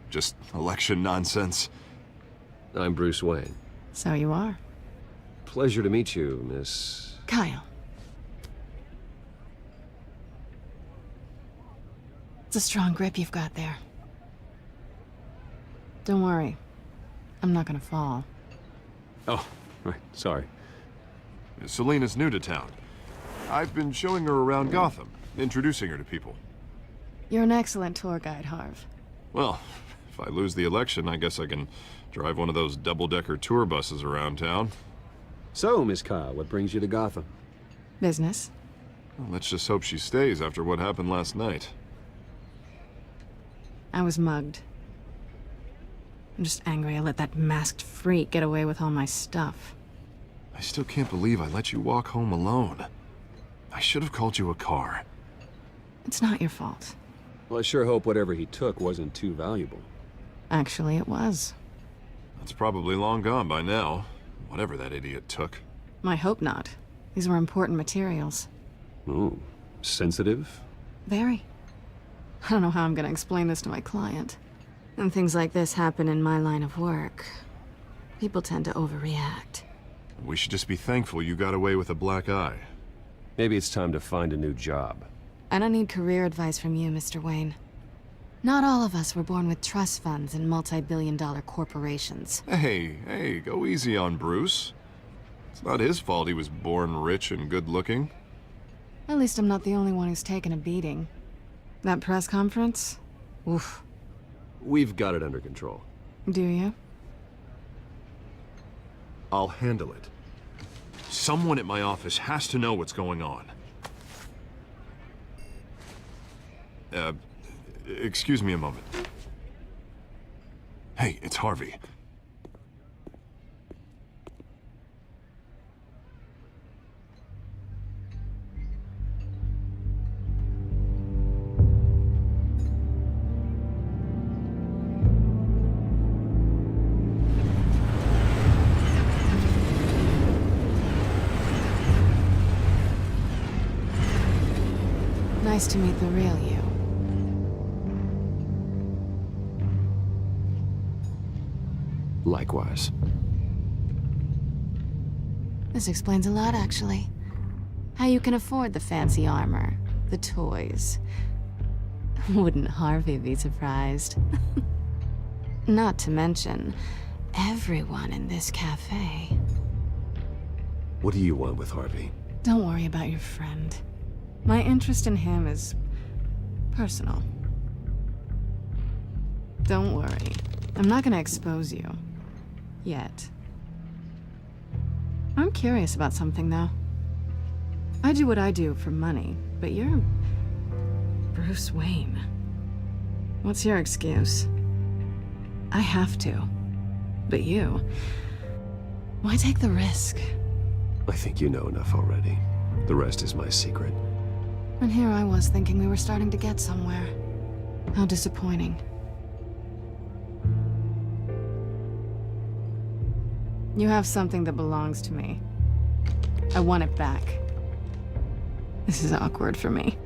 Just election nonsense. I'm Bruce Wayne. So you are. Pleasure to meet you, Miss... Kyle. It's a strong grip you've got there. Don't worry. I'm not gonna fall. Oh, right, sorry. Selina's new to town. I've been showing her around Gotham, introducing her to people. You're an excellent tour guide, Harv. Well, if I lose the election, I guess I can drive one of those double-decker tour buses around town. So, Miss Kyle, what brings you to Gotham? Business. Well, let's just hope she stays after what happened last night. I was mugged. I'm just angry I let that masked freak get away with all my stuff. I still can't believe I let you walk home alone. I should have called you a car. It's not your fault. Well, I sure hope whatever he took wasn't too valuable. Actually, it was. That's probably long gone by now, whatever that idiot took. I hope not. These were important materials. Ooh, sensitive? Very. I don't know how I'm gonna explain this to my client. And things like this happen in my line of work. People tend to overreact. We should just be thankful you got away with a black eye. Maybe it's time to find a new job. I don't need career advice from you, Mr. Wayne. Not all of us were born with trust funds and multi-billion-dollar corporations. Hey, go easy on Bruce. It's not his fault he was born rich and good-looking. At least I'm not the only one who's taken a beating. That press conference? Oof. We've got it under control. Do you? I'll handle it. Someone at my office has to know what's going on. Excuse me a moment. Hey, it's Harvey. Nice to meet the real you. Likewise. This explains a lot, actually. How you can afford the fancy armor, the toys. Wouldn't Harvey be surprised? Not to mention, everyone in this cafe. What do you want with Harvey? Don't worry about your friend. My interest in him is personal. Don't worry. I'm not gonna expose you. Yet. I'm curious about something, though. I do what I do for money, but you're Bruce Wayne. What's your excuse? I have to. But you... why take the risk? I think you know enough already. The rest is my secret. And here I was thinking we were starting to get somewhere. How disappointing. You have something that belongs to me. I want it back. This is awkward for me.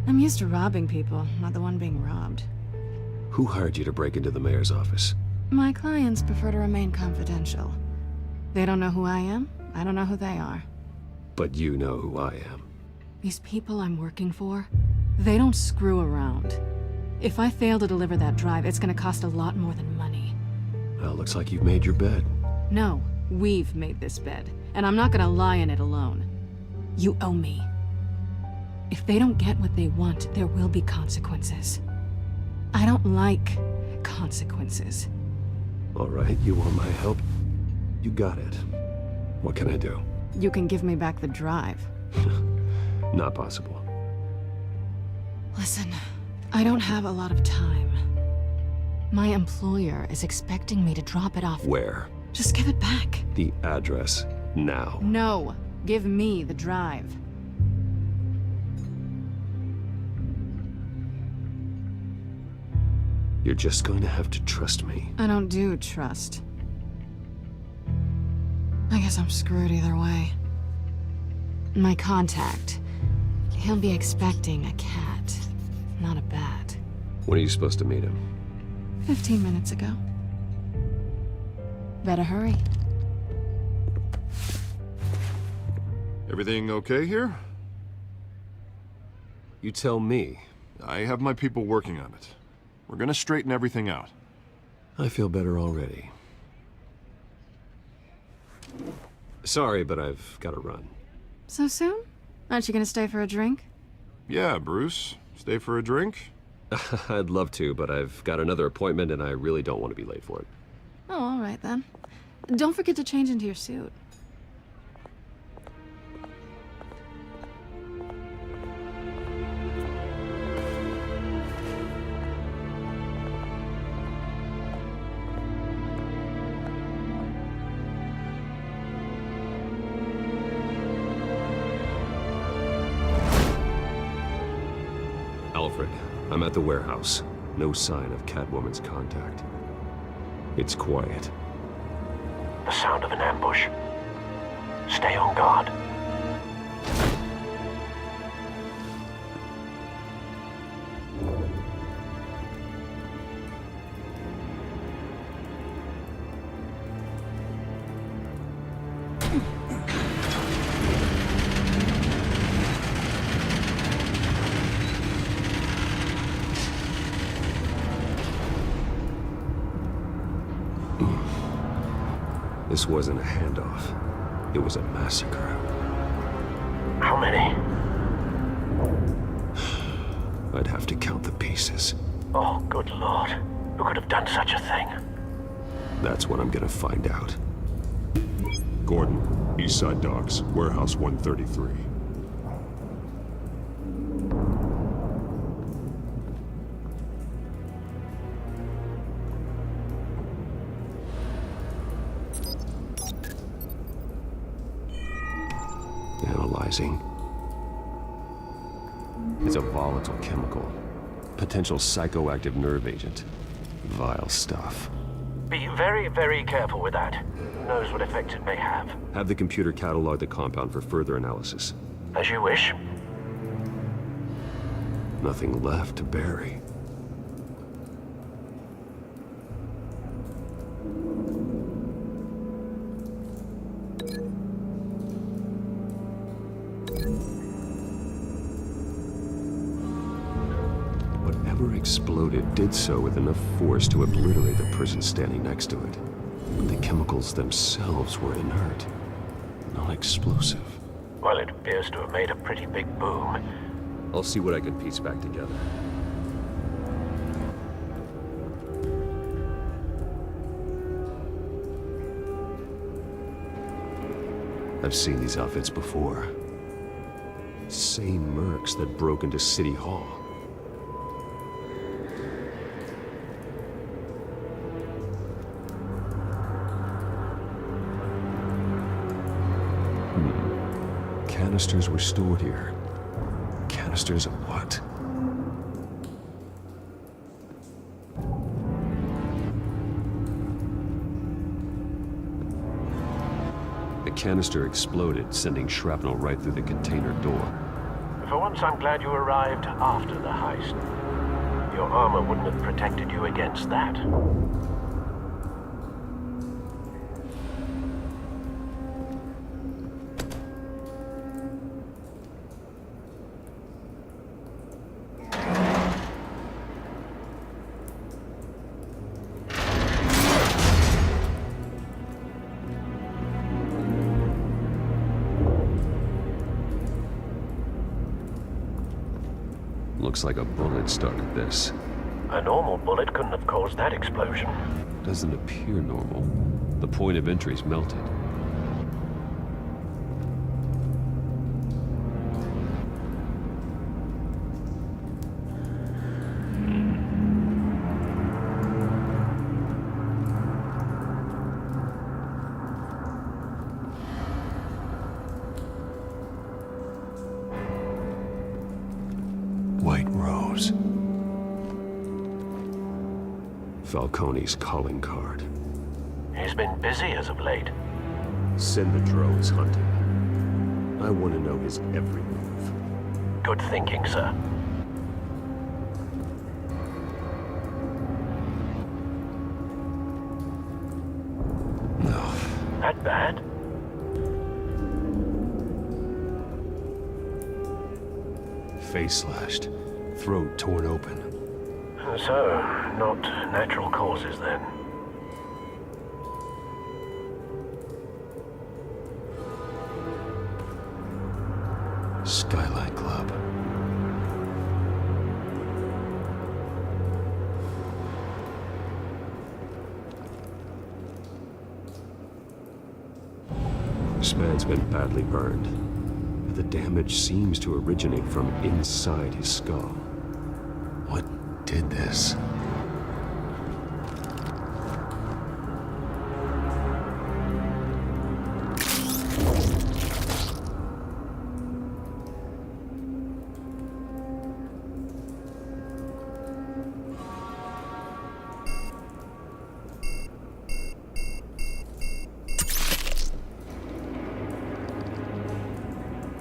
I'm used to robbing people, not the one being robbed. Who hired you to break into the mayor's office? My clients prefer to remain confidential. They don't know who I am, I don't know who they are. But you know who I am. These people I'm working for, they don't screw around. If I fail to deliver that drive, it's gonna cost a lot more than money. Well, looks like you've made your bed. No, we've made this bed, and I'm not gonna lie in it alone. You owe me. If they don't get what they want, there will be consequences. I don't like consequences. All right, you want my help? You got it. What can I do? You can give me back the drive. Not possible. Listen, I don't have a lot of time. My employer is expecting me to drop it off. Where? Just give it back. The address, now. No, give me the drive. You're just going to have to trust me. I don't do trust. I guess I'm screwed either way. My contact, he'll be expecting a cat, not a bat. When are you supposed to meet him? 15 minutes ago. Better hurry. Everything okay here? You tell me. I have my people working on it. We're gonna straighten everything out. I feel better already. Sorry, but I've got to run. So soon? Aren't you gonna stay for a drink? Yeah, Bruce. Stay for a drink? I'd love to, but I've got another appointment and I really don't want to be late for it. Oh, all right then. Don't forget to change into your suit. Alfred, I'm at the warehouse. No sign of Catwoman's contact. It's quiet. The sound of an ambush. Stay on guard. This wasn't a handoff. It was a massacre. How many? I'd have to count the pieces. Oh, good lord. Who could have done such a thing? That's what I'm gonna find out. Gordon, Eastside Docks, Warehouse 133. Analyzing. It's a volatile chemical. Potential psychoactive nerve agent. Vile stuff. Be very, very careful with that. Who knows what effects it may have. Have the computer catalog the compound for further analysis. As you wish. Nothing left to bury. Whatever exploded did so with enough force to obliterate the person standing next to it. But the chemicals themselves were inert, non-explosive. Well, it appears to have made a pretty big boom. I'll see what I can piece back together. I've seen these outfits before. Same mercs that broke into City Hall. Canisters were stored here. Canisters of what? The canister exploded, sending shrapnel right through the container door. For once, I'm glad you arrived after the heist. Your armor wouldn't have protected you against that. Looks like a bullet started this. A normal bullet couldn't have caused that explosion. Doesn't appear normal. The point of entry's melted. White Rose. Falcone's calling card. He's been busy as of late. Send the drones hunting. I want to know his every move. Good thinking, sir. No. That bad? Face slashed. Throat torn open. So, not natural causes then. Skylight Club. This man's been badly burned. The damage seems to originate from inside his skull. What did this?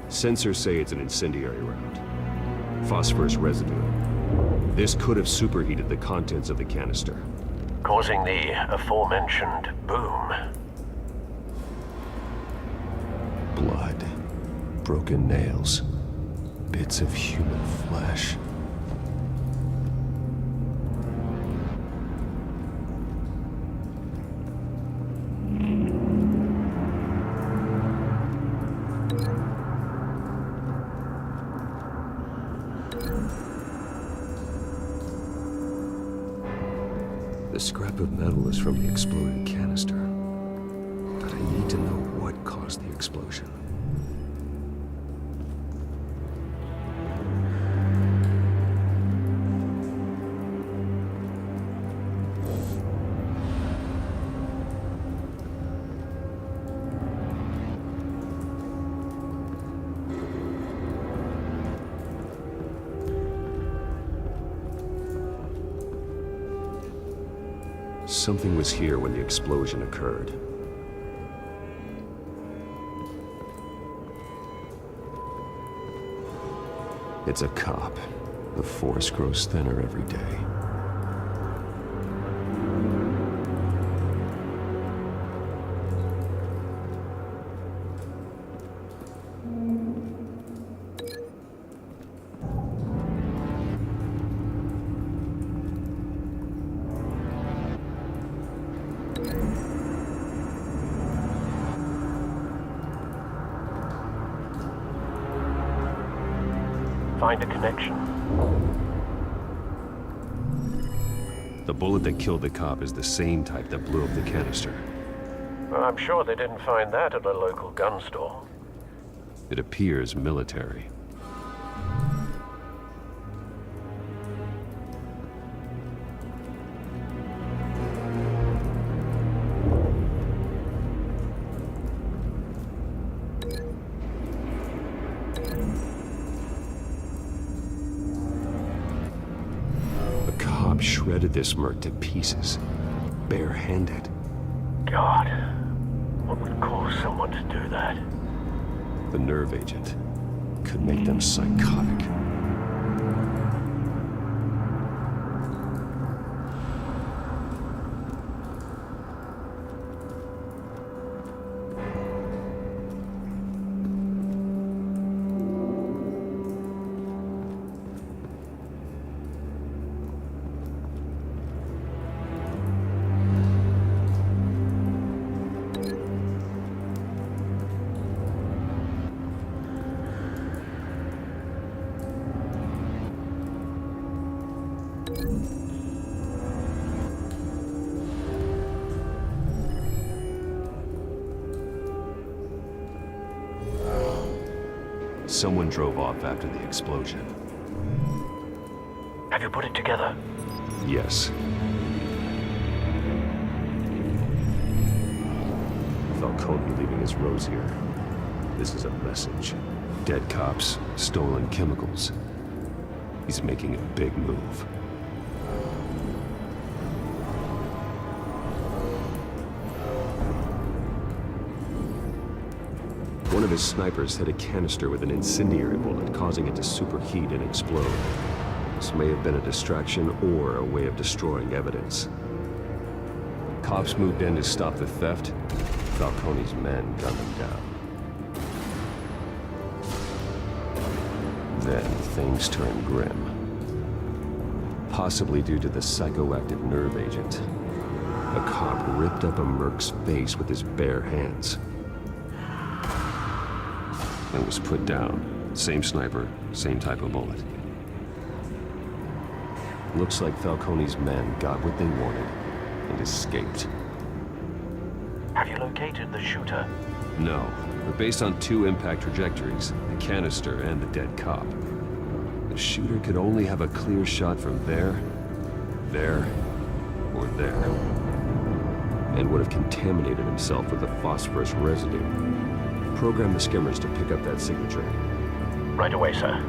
Sensors say it's an incendiary round. Phosphorus residue. This could have superheated the contents of the canister. Causing the aforementioned boom. Blood. Broken nails. Bits of human flesh. The scrap of metal is from the exploded canister. But I need to know what caused the explosion. Something was here when the explosion occurred. It's a cop. The force grows thinner every day. Find a connection. The bullet that killed the cop is the same type that blew up the canister. I'm sure they didn't find that at a local gun store. It appears military. Shredded this merc to pieces, barehanded. God, what would cause someone to do that? The nerve agent could make them psychotic. Someone drove off after the explosion. Have you put it together? Yes. Falcone leaving his rose here. This is a message. Dead cops, stolen chemicals. He's making a big move. One of his snipers hit a canister with an incendiary bullet, causing it to superheat and explode. This may have been a distraction or a way of destroying evidence. Cops moved in to stop the theft. Falcone's men gunned them down. Then things turned grim. Possibly due to the psychoactive nerve agent. A cop ripped up a merc's face with his bare hands. And was put down. Same sniper, same type of bullet. Looks like Falcone's men got what they wanted and escaped. Have you located the shooter? No, but based on two impact trajectories, the canister and the dead cop, the shooter could only have a clear shot from there, or there, and would have contaminated himself with the phosphorus residue. Program the skimmers to pick up that signature. Right away, sir.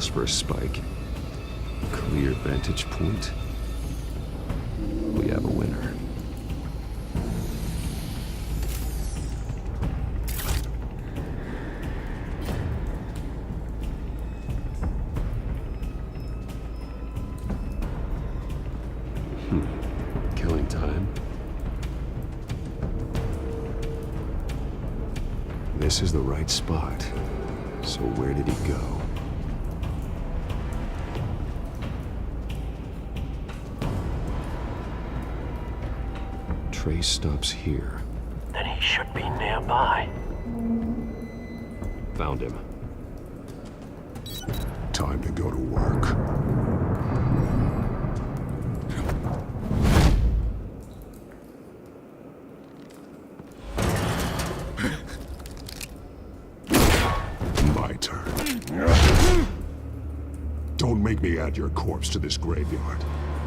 phosphorus spike. Clear vantage point. We have a winner. Killing time. This is the right spot. So where did he go? Trace stops here. Then he should be nearby. Found him. Time to go to work. My turn. Don't make me add your corpse to this graveyard.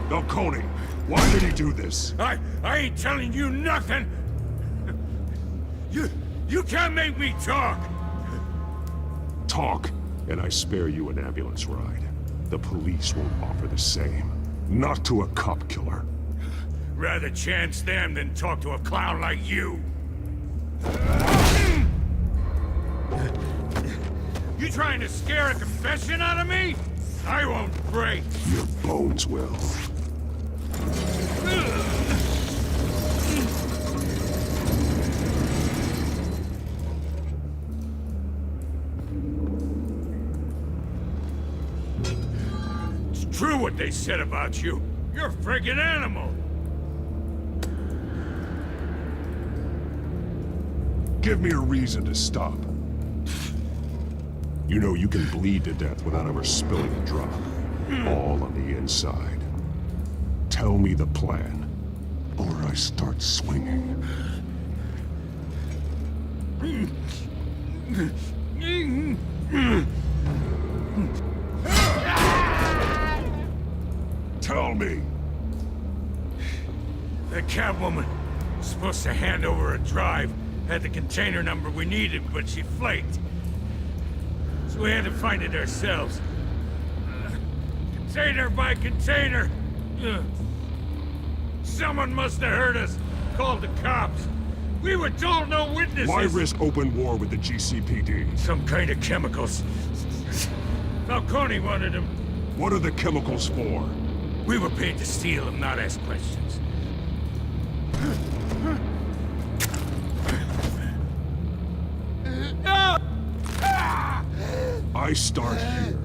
Falcone, why did he do this? I ain't telling you nothing! You can't make me talk! Talk, and I spare you an ambulance ride. The police won't offer the same. Not to a cop killer. Rather chance them than talk to a clown like you. You trying to scare a confession out of me? I won't break. Your bones will. It's true what they said about you. You're a friggin' animal. Give me a reason to stop. You know you can bleed to death without ever spilling a drop. All on the inside. Tell me the plan, or I start swinging. Tell me! The Catwoman was supposed to hand over a drive. Had the container number we needed, but she flaked. So we had to find it ourselves. Container by container. Someone must have heard us. Called the cops. We were told no witnesses. Why risk open war with the GCPD? Some kind of chemicals. Falcone wanted them. What are the chemicals for? We were paid to steal them, not ask questions. I start here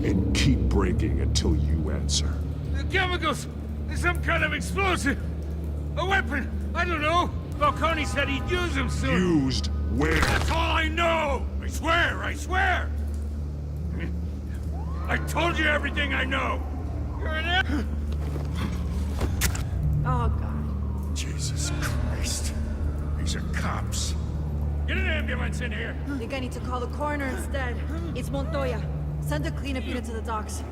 and keep breaking until you answer. The chemicals! Some kind of explosive! A weapon! I don't know! Falcone said he'd use them soon! Used where? That's all I know! I swear! I swear! I told you everything I know! You're an Oh, God. Jesus Christ. These are cops. Get an ambulance in here! I think I need to call the coroner instead. It's Montoya. Send a cleanup unit to the docks.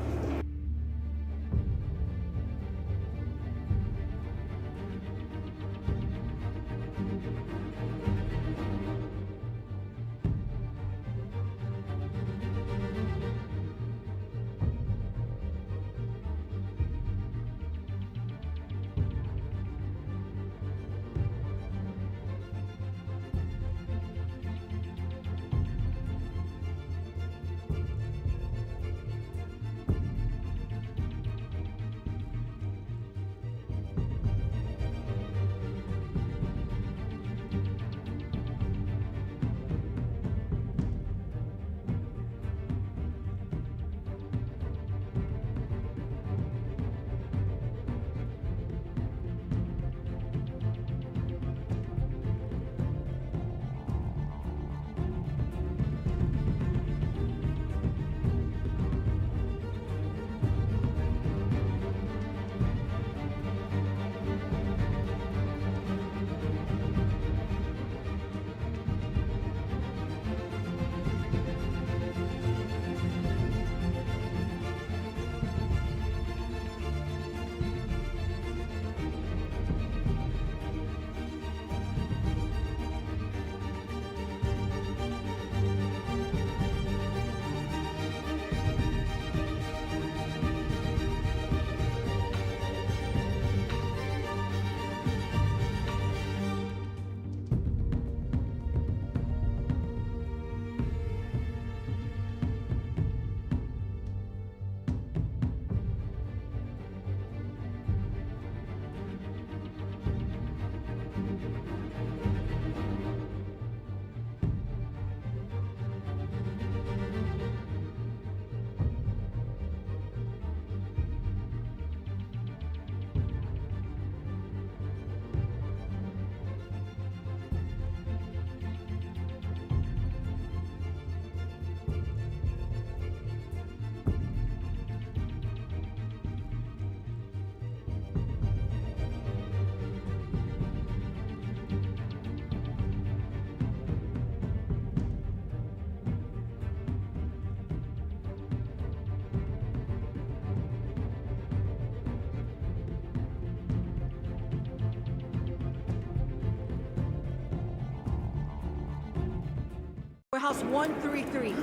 Warehouse 133.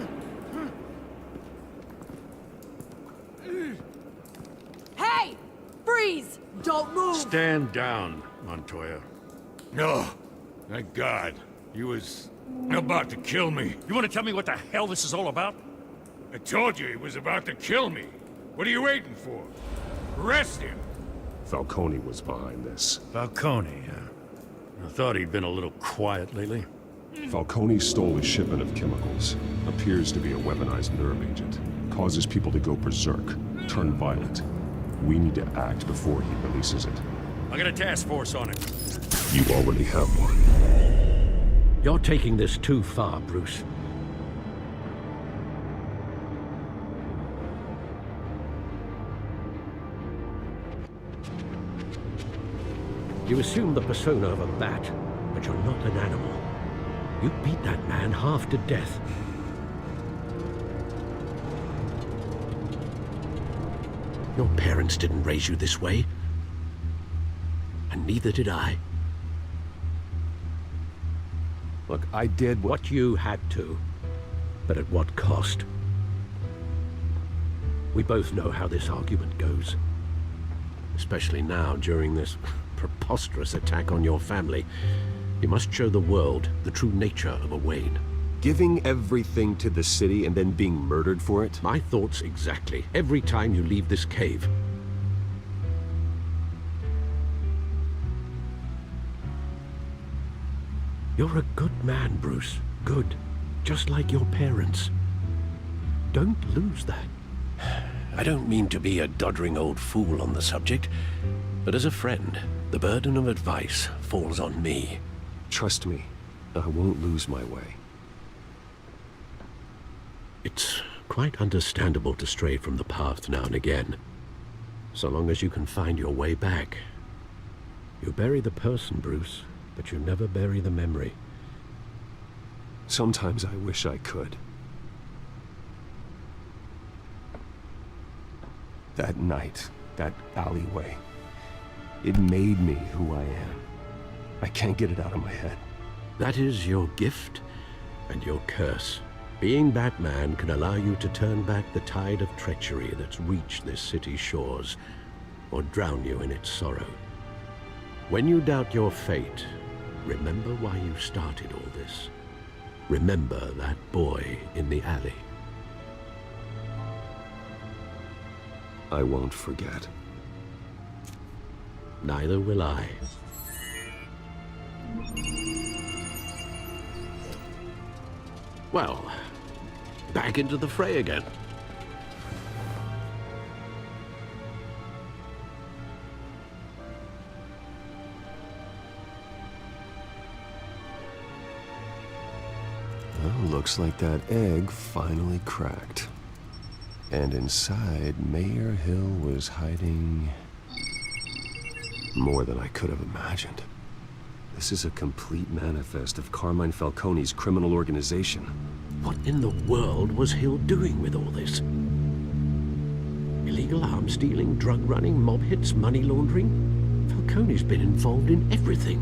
Hey! Freeze! Don't move! Stand down, Montoya. No. Thank God. He was about to kill me. You want to tell me what the hell this is all about? I told you he was about to kill me. What are you waiting for? Arrest him! Falcone was behind this. Falcone, huh? I thought he'd been a little quiet lately. Falcone stole a shipment of chemicals. Appears to be a weaponized nerve agent. Causes people to go berserk, turn violent. We need to act before he releases it. I got a task force on it. You already have one. You're taking this too far, Bruce. You assume the persona of a bat, but you're not an animal. You beat that man half to death. Your parents didn't raise you this way. And neither did I. Look, I did what you had to, but at what cost? We both know how this argument goes. Especially now, during this preposterous attack on your family. You must show the world the true nature of a Wayne. Giving everything to the city and then being murdered for it? My thoughts exactly. Every time you leave this cave. You're a good man, Bruce. Good. Just like your parents. Don't lose that. I don't mean to be a doddering old fool on the subject, but as a friend, the burden of advice falls on me. Trust me, I won't lose my way. It's quite understandable to stray from the path now and again. So long as you can find your way back. You bury the person, Bruce, but you never bury the memory. Sometimes I wish I could. That night, that alleyway, it made me who I am. I can't get it out of my head. That is your gift and your curse. Being Batman can allow you to turn back the tide of treachery that's reached this city's shores, or drown you in its sorrow. When you doubt your fate, remember why you started all this. Remember that boy in the alley. I won't forget. Neither will I. Well, back into the fray again. Well, looks like that egg finally cracked. And inside, Mayor Hill was hiding more than I could have imagined. This is a complete manifest of Carmine Falcone's criminal organization. What in the world was Hill doing with all this? Illegal arms dealing, drug running, mob hits, money laundering? Falcone's been involved in everything.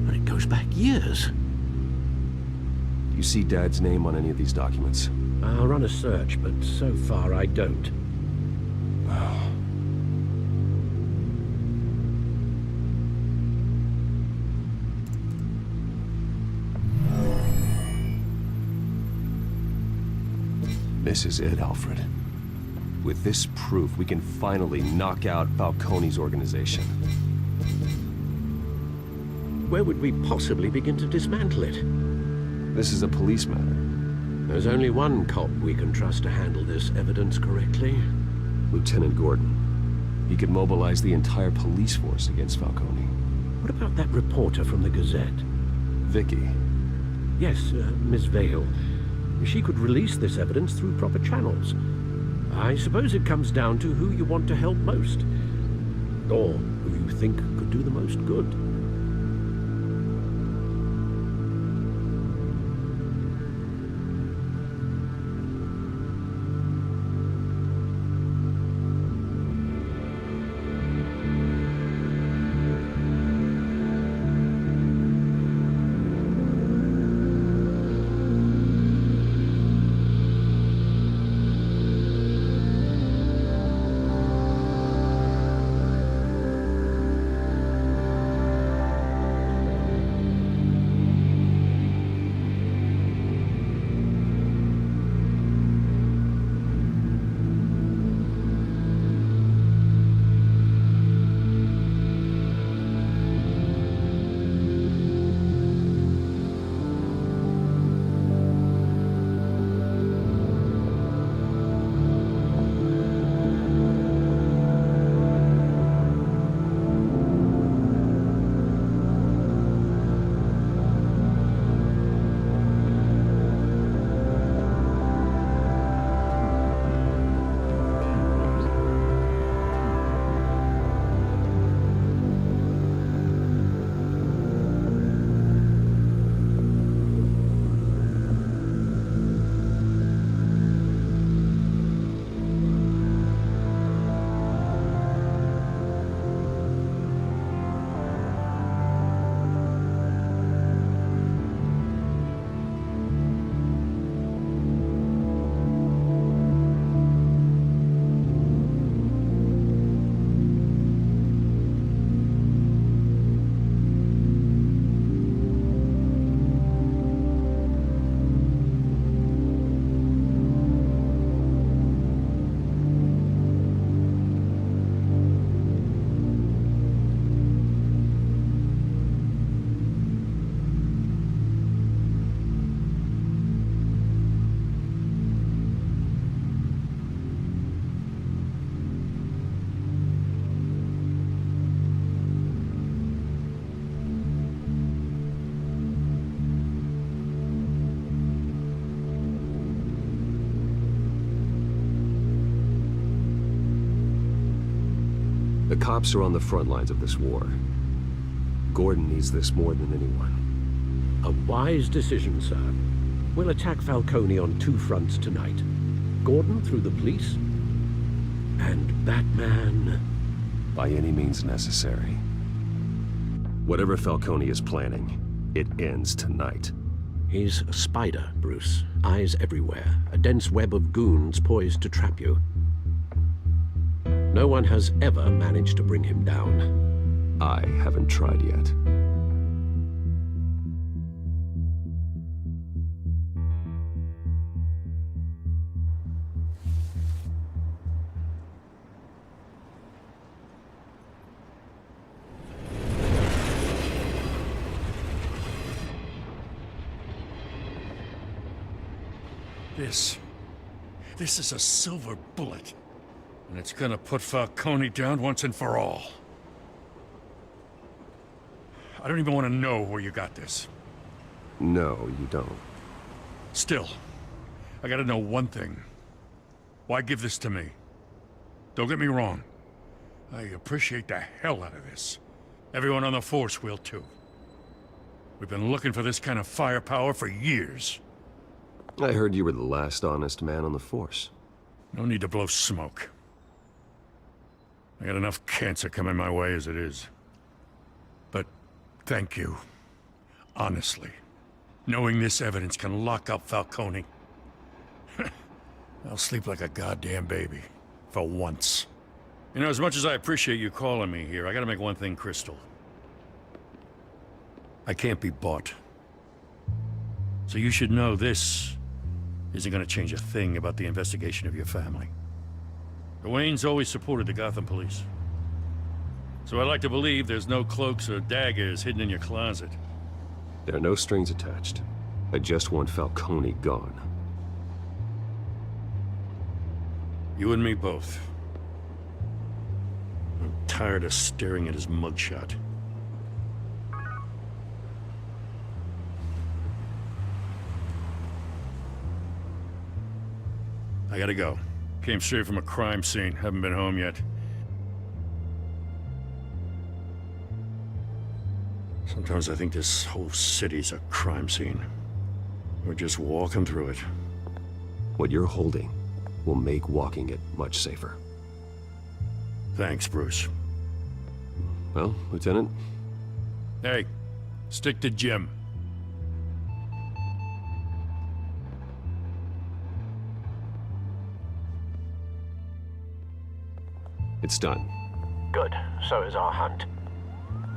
And it goes back years. Do you see Dad's name on any of these documents? I'll run a search, but so far I don't. This is it, Alfred. With this proof, we can finally knock out Falcone's organization. Where would we possibly begin to dismantle it? This is a police matter. There's only one cop we can trust to handle this evidence correctly. Lieutenant Gordon. He could mobilize the entire police force against Falcone. What about that reporter from the Gazette? Vicky. Yes, Miss Vale. She could release this evidence through proper channels. I suppose it comes down to who you want to help most. Or who you think could do the most good. cops are on the front lines of this war. Gordon needs this more than anyone. A wise decision, sir. We'll attack Falcone on 2 fronts tonight. Gordon through the police, and Batman... by any means necessary. Whatever Falcone is planning, it ends tonight. He's a spider, Bruce. Eyes everywhere. A dense web of goons poised to trap you. No one has ever managed to bring him down. I haven't tried yet. This is a silver bullet. And it's gonna put Falcone down once and for all. I don't even want to know where you got this. No, you don't. Still, I gotta know one thing. Why give this to me? Don't get me wrong. I appreciate the hell out of this. Everyone on the force will too. We've been looking for this kind of firepower for years. I heard you were the last honest man on the force. No need to blow smoke. I got enough cancer coming my way as it is. But thank you. Honestly. Knowing this evidence can lock up Falcone. I'll sleep like a goddamn baby. For once. You know, as much as I appreciate you calling me here, I gotta make one thing crystal. I can't be bought. So you should know this isn't gonna change a thing about the investigation of your family. The Waynes always supported the Gotham police. So I like to believe there's no cloaks or daggers hidden in your closet. There are no strings attached. I just want Falcone gone. You and me both. I'm tired of staring at his mugshot. I gotta go. Came straight from a crime scene. Haven't been home yet. Sometimes I think this whole city's a crime scene. We're just walking through it. What you're holding will make walking it much safer. Thanks, Bruce. Well, Lieutenant? Hey, stick to Jim. It's done. Good. So is our hunt.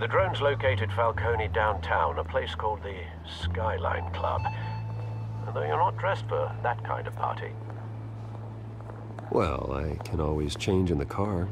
The drones located Falcone downtown, a place called the Skyline Club. Although you're not dressed for that kind of party. Well, I can always change in the car.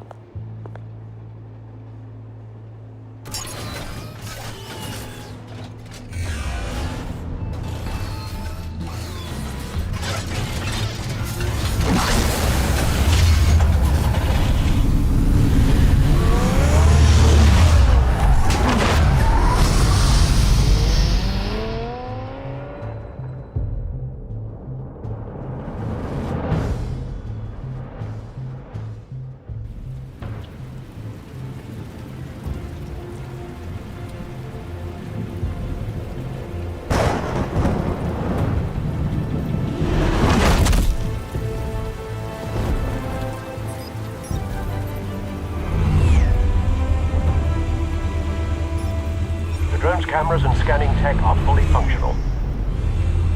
Cameras and scanning tech are fully functional.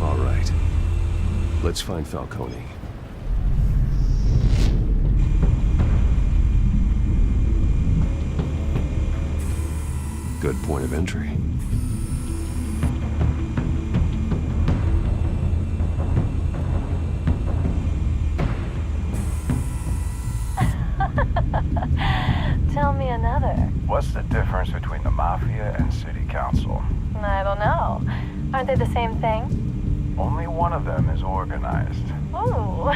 All right. Let's find Falcone. Good point of entry. Tell me another. What's the difference between the Mafia and City Council? I don't know. Aren't they the same thing? Only one of them is organized. Ooh.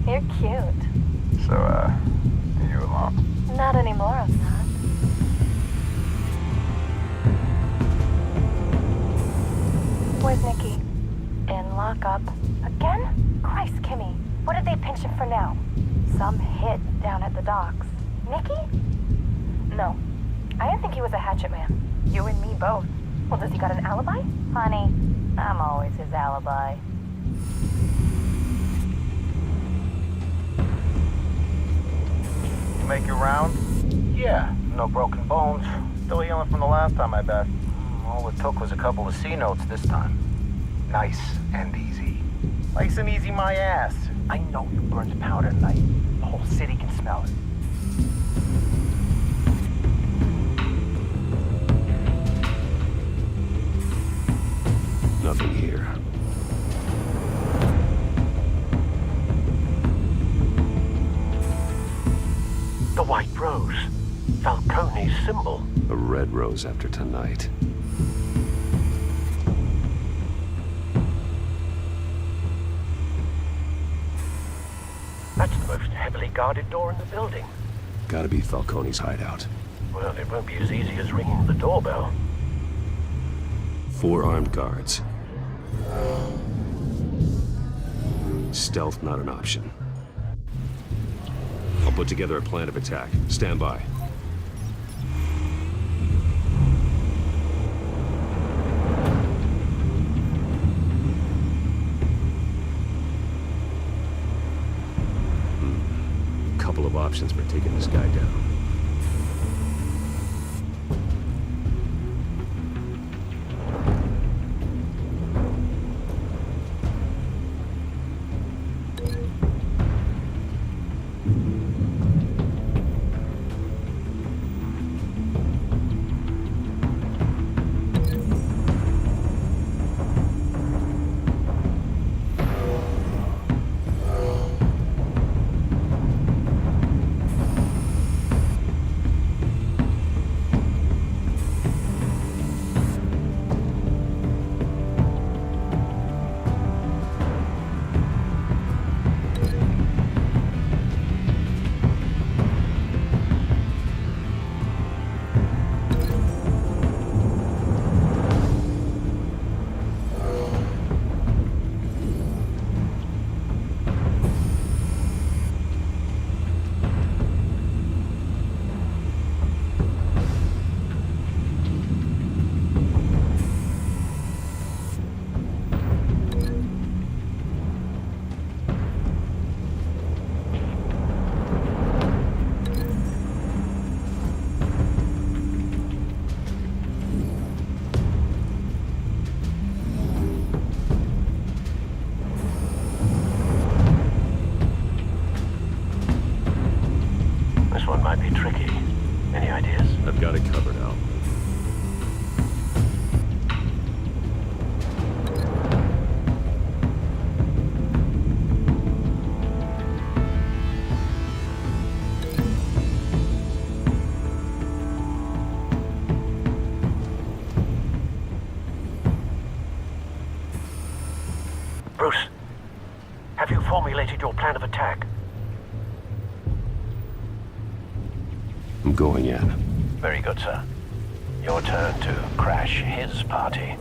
You're cute. So, are you alone? Not anymore, I'm not. Where's Nicky? In lockup. Again? Christ, Kimmy. What did they pinch him for now? Some hit down at the docks. Nicky? No. I didn't think he was a hatchet man. You and me both. Well, does he got an alibi? Honey, I'm always his alibi. You make your round? Yeah, no broken bones. Still healing from the last time, I bet. All it took was a couple of C notes this time. Nice and easy. Nice and easy my ass. I know you burned powder tonight. The whole city can smell it. Nothing here. The white rose. Falcone's symbol. A red rose after tonight. That's the most heavily guarded door in the building. Gotta be Falcone's hideout. Well, it won't be as easy as ringing the doorbell. 4 armed guards. Stealth not an option. I'll put together a plan of attack. Stand by. Couple of options for taking this guy down. Might be tricky. Any ideas? I've got it covered, Al. Bruce, have you formulated your plan of attack? I'm going in. Very good, sir. Your turn to crash his party.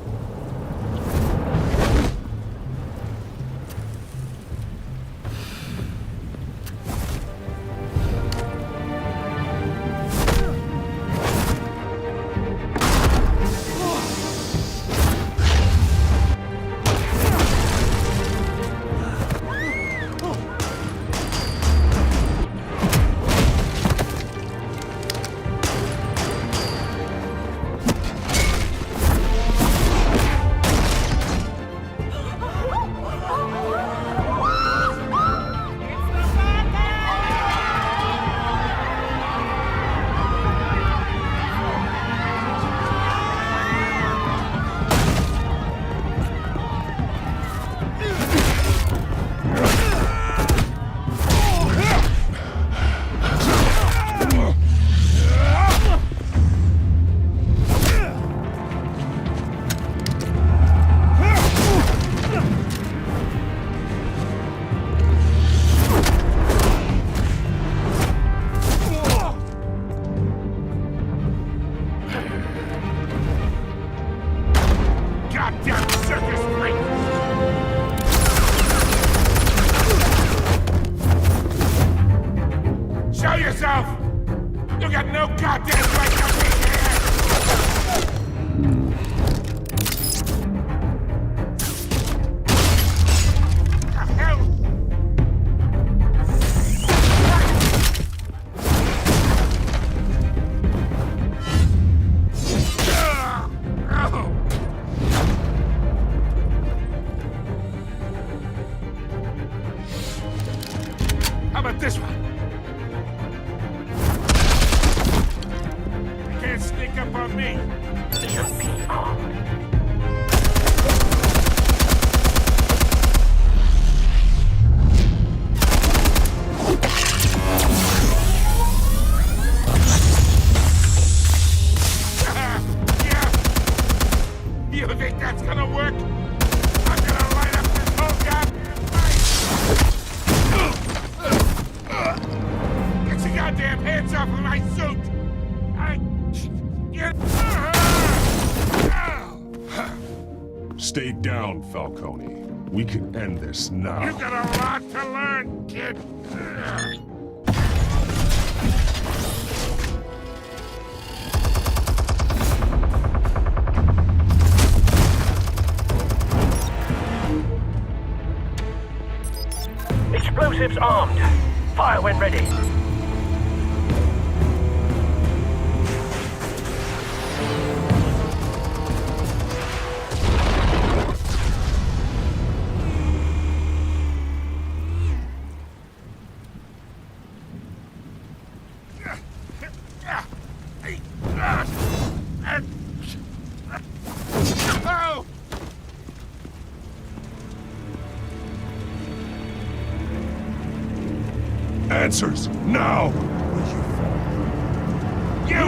to sneak up on me. Should be armed. You think that's gonna work? I'm gonna light up this whole goddamn place! Get your goddamn hands off of my suit! Stay down, Falcone. We can end this now. You got a lot to learn, kid! Explosives armed. Fire when ready. Oh! Answers, now! You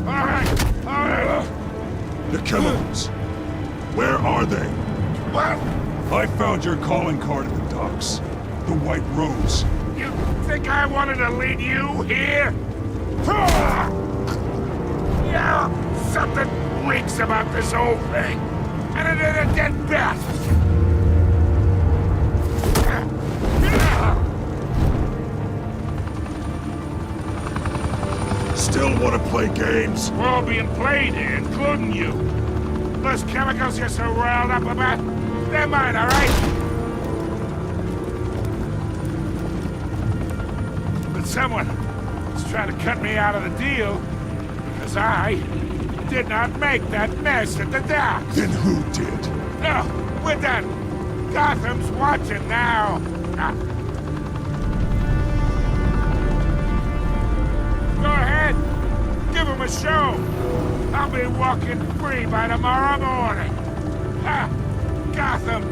Alright! The chemicals. Where are they? What? I found your calling card at the docks. The White Rose. You think I wanted to lead you here? Yeah, something winks about this whole thing. And it ain't a dead bat. Still want to play games? We're all being played here, including you. Those chemicals you're so riled up about, they're mine, all right? But someone is trying to cut me out of the deal because I did not make that mess at the dock. Then who did? No, we're done. Gotham's watching now. Go ahead. Give him a show. I'll be walking free by tomorrow morning. Ha! Gotham.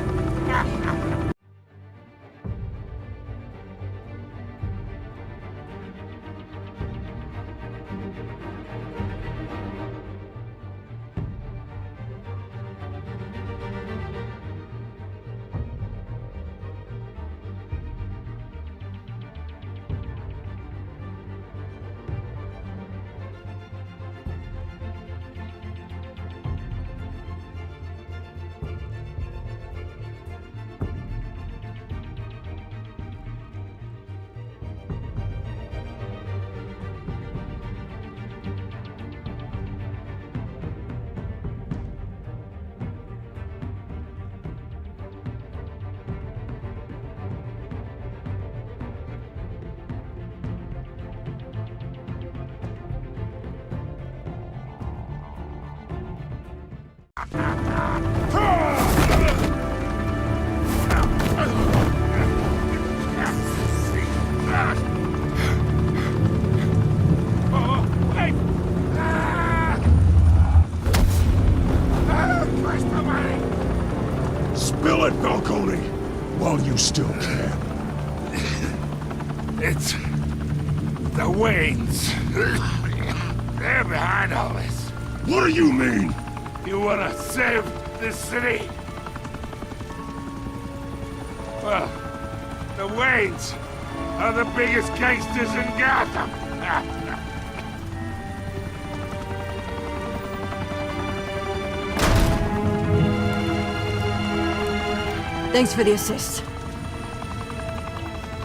Spill it, Falcone, while you still can. It's the Waynes. They're behind all this. What do you mean? You want to save this city? Well, the Waynes are the biggest gangsters in Gotham. Thanks for the assist.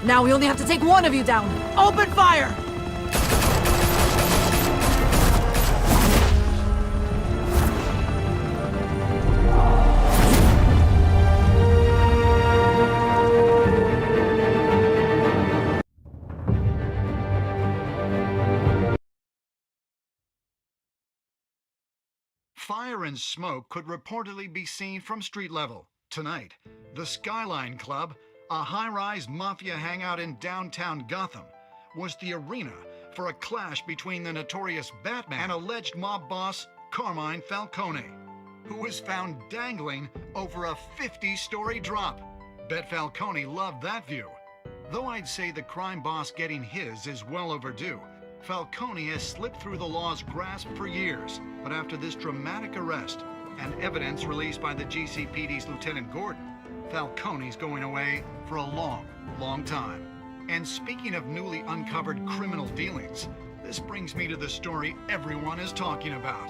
Now we only have to take one of you down. Open fire! Fire and smoke could reportedly be seen from street level. Tonight, the Skyline Club, a high-rise mafia hangout in downtown Gotham, was the arena for a clash between the notorious Batman and alleged mob boss Carmine Falcone, who was found dangling over a 50-story drop. Bet Falcone loved that view. Though I'd say the crime boss getting his is well overdue, Falcone has slipped through the law's grasp for years. But after this dramatic arrest and evidence released by the GCPD's Lieutenant Gordon, Falcone's going away for a long, long time. And speaking of newly uncovered criminal dealings, this brings me to the story everyone is talking about: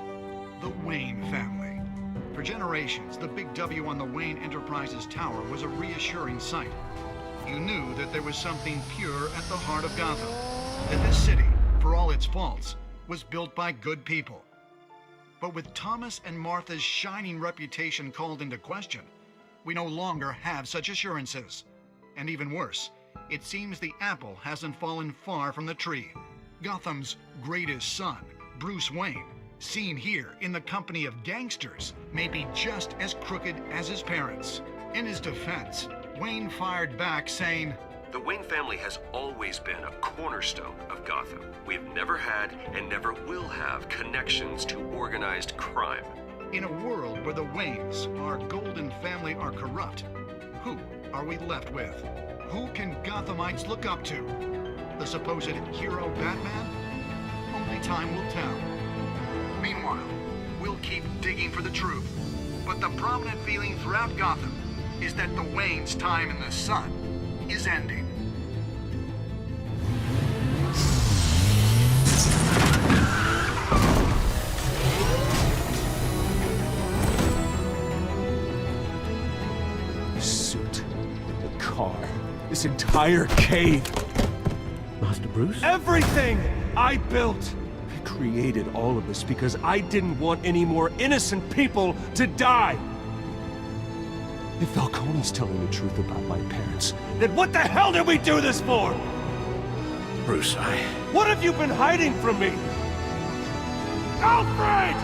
the Wayne family. For generations, the big W on the Wayne Enterprises Tower was a reassuring sight. You knew that there was something pure at the heart of Gotham, that this city, for all its faults, was built by good people. But with Thomas and Martha's shining reputation called into question, we no longer have such assurances. And even worse, it seems the apple hasn't fallen far from the tree. Gotham's greatest son, Bruce Wayne, seen here in the company of gangsters, may be just as crooked as his parents. In his defense, Wayne fired back saying, "The Wayne family has always been a cornerstone of Gotham. We've never had and never will have connections to organized crime." In a world where the Waynes, our golden family, are corrupt, who are we left with? Who can Gothamites look up to? The supposed hero Batman? Only time will tell. Meanwhile, we'll keep digging for the truth. But the prominent feeling throughout Gotham is that the Waynes' time in the sun is ending. The suit, the car, this entire cave. Master Bruce? Everything I built! I created all of this because I didn't want any more innocent people to die! If Falcone's telling the truth about my parents, then what the hell did we do this for? Bruce, What have you been hiding from me? Alfred!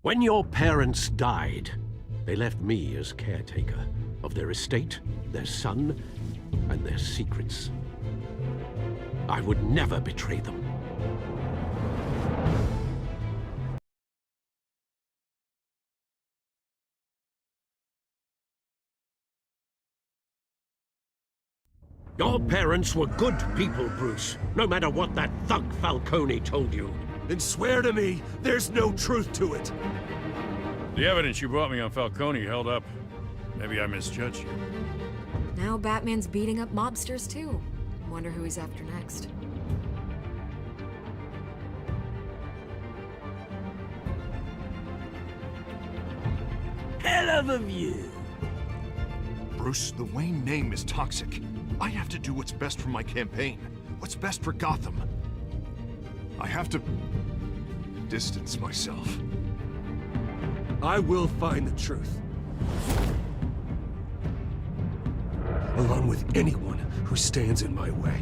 When your parents died, they left me as caretaker of their estate, their son, and their secrets. I would never betray them. Your parents were good people, Bruce, no matter what that thug Falcone told you. Then swear to me there's no truth to it. The evidence you brought me on Falcone held up. Maybe I misjudged you. Now Batman's beating up mobsters too. Wonder who he's after next. Hell of a view. Bruce, the Wayne name is toxic. I have to do what's best for my campaign. What's best for Gotham. I have to distance myself. I will find the truth. Along with anyone who stands in my way.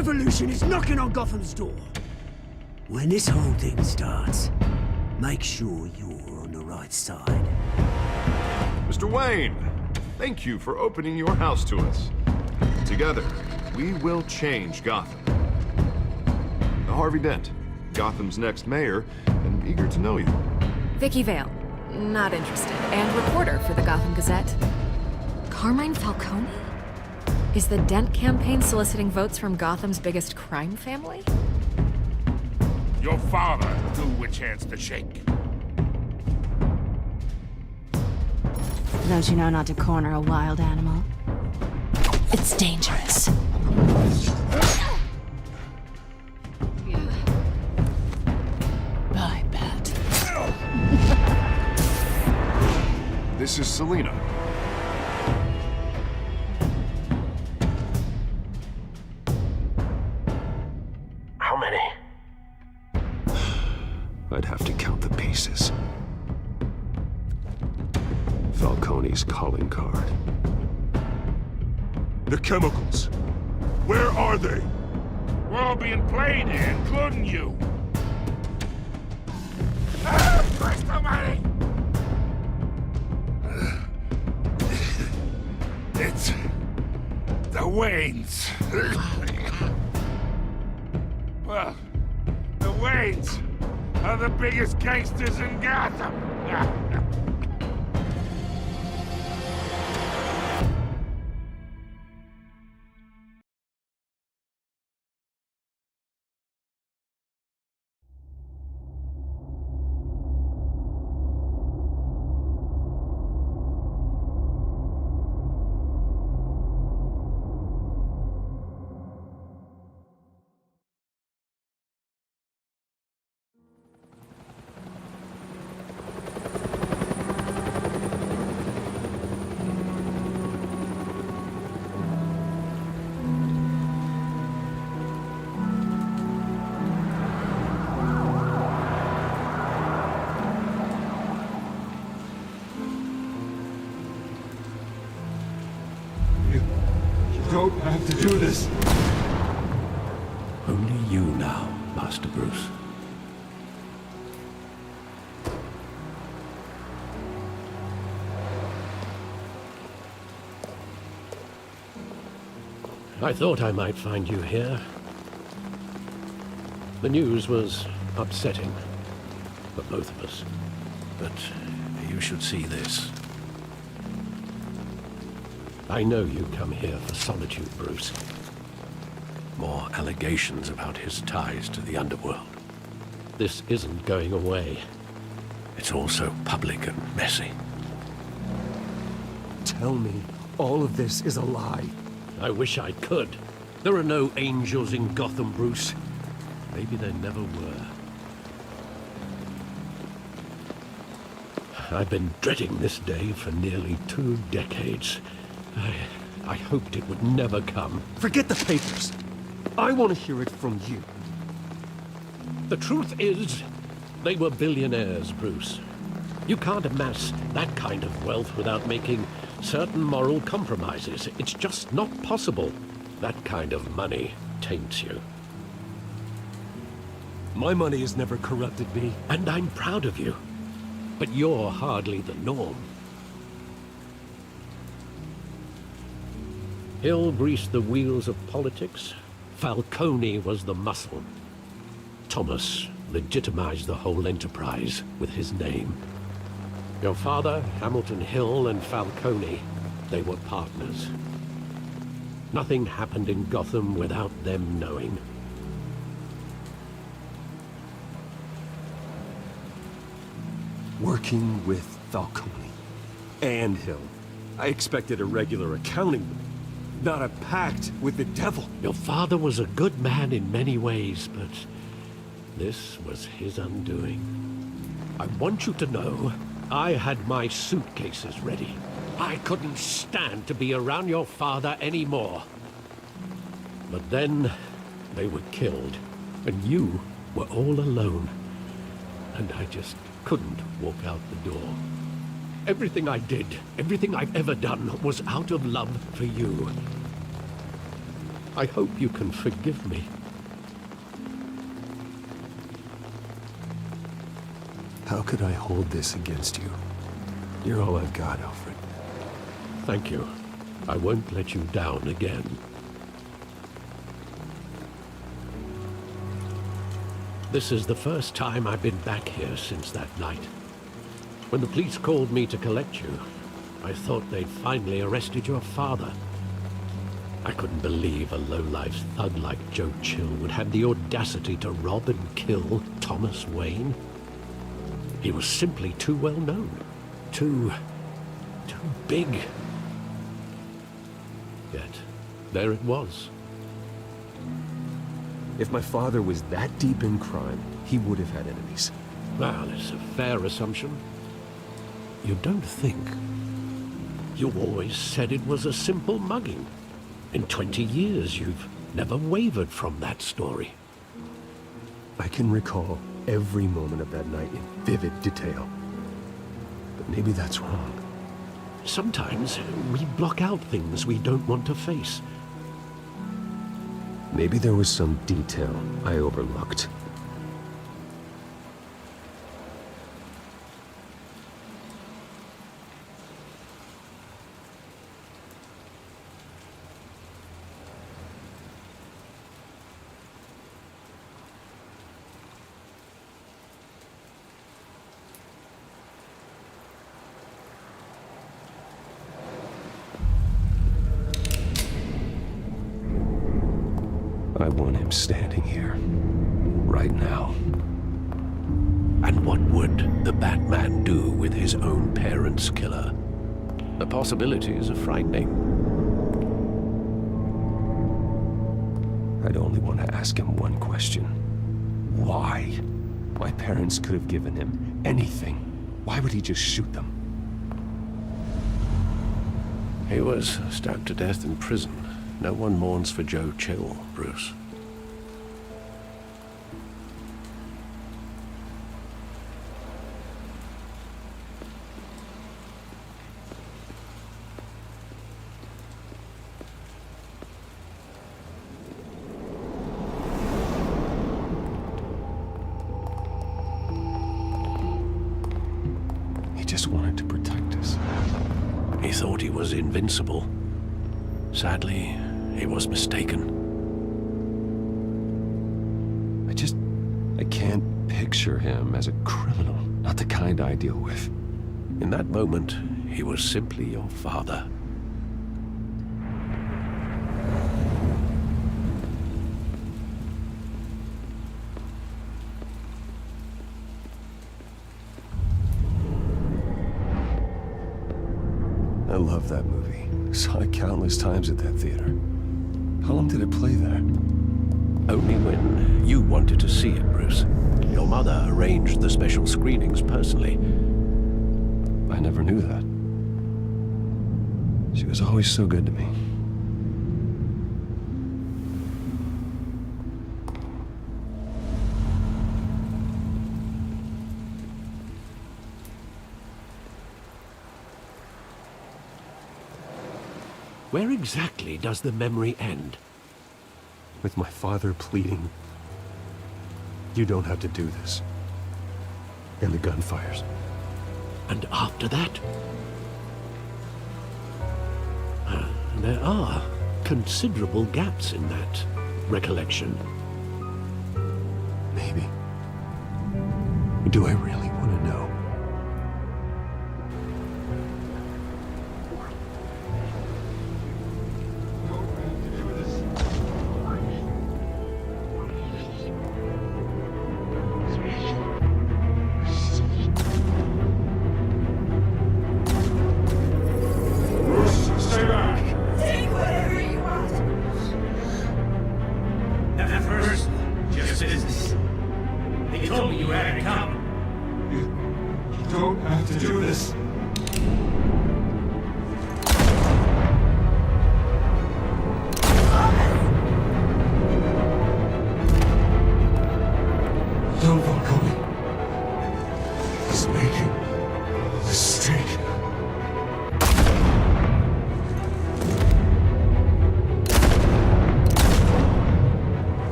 revolution is knocking on Gotham's door. When this whole thing starts, make sure you're on the right side. Mr. Wayne, thank you for opening your house to us. Together, we will change Gotham. Harvey Dent, Gotham's next mayor, and eager to know you. Vicky Vale, not interested, and reporter for the Gotham Gazette. Carmine Falcone? Is the Dent campaign soliciting votes from Gotham's biggest crime family? Your father knew which hands to shake. Don't you know not to corner a wild animal? It's dangerous. Bye, Bat. This is Selina. How many? I'd have to count the pieces. Falcone's calling card. The chemicals. Where are they? We're all being played here, including you. Christ almighty! It's the Waynes. Well, the Waynes are the biggest gangsters in Gotham. Don't have to do this. Only you now, Master Bruce. I thought I might find you here. The news was upsetting for both of us. But you should see this. I know you come here for solitude, Bruce. More allegations about his ties to the underworld. This isn't going away. It's all so public and messy. Tell me all of this is a lie. I wish I could. There are no angels in Gotham, Bruce. Maybe there never were. I've been dreading this day for nearly 2 decades. I hoped it would never come. Forget the papers. I want to hear it from you. The truth is, they were billionaires, Bruce. You can't amass that kind of wealth without making certain moral compromises. It's just not possible. That kind of money taints you. My money has never corrupted me. And I'm proud of you. But you're hardly the norm. Hill greased the wheels of politics. Falcone was the muscle. Thomas legitimized the whole enterprise with his name. Your father, Hamilton Hill, and Falcone, they were partners. Nothing happened in Gotham without them knowing. Working with Falcone and Hill. I expected a regular accounting, not a pact with the devil. Your father was a good man in many ways, but this was his undoing. I want you to know, I had my suitcases ready. I couldn't stand to be around your father anymore. But then, they were killed, and you were all alone. And I just couldn't walk out the door. Everything I did, everything I've ever done, was out of love for you. I hope you can forgive me. How could I hold this against you? You're all I've got, Alfred. Thank you. I won't let you down again. This is the first time I've been back here since that night. When the police called me to collect you, I thought they'd finally arrested your father. I couldn't believe a low-life thug like Joe Chill would have the audacity to rob and kill Thomas Wayne. He was simply too well known. Too big. Yet, there it was. If my father was that deep in crime, he would have had enemies. Well, it's a fair assumption. You don't think? You always said it was a simple mugging. In 20 years, you've never wavered from that story. I can recall every moment of that night in vivid detail. But maybe that's wrong. Sometimes we block out things we don't want to face. Maybe there was some detail I overlooked. I want him standing here, right now. And what would the Batman do with his own parents' killer? The possibilities are frightening. I'd only want to ask him one question. Why? My parents could have given him anything. Why would he just shoot them? He was stabbed to death in prison. No one mourns for Joe Chill, Bruce. He just wanted to protect us. He thought he was invincible. Sadly, he was mistaken. I can't picture him as a criminal. Not the kind I deal with. In that moment, he was simply your father. I love that movie. Saw it countless times at that theater. How long did it play there? Only when you wanted to see it, Bruce. Your mother arranged the special screenings personally. I never knew that. She was always so good to me. Where exactly does the memory end? With my father pleading, "You don't have to do this." And the gunfires. And after that? There are considerable gaps in that recollection. Maybe. Do I really want to know?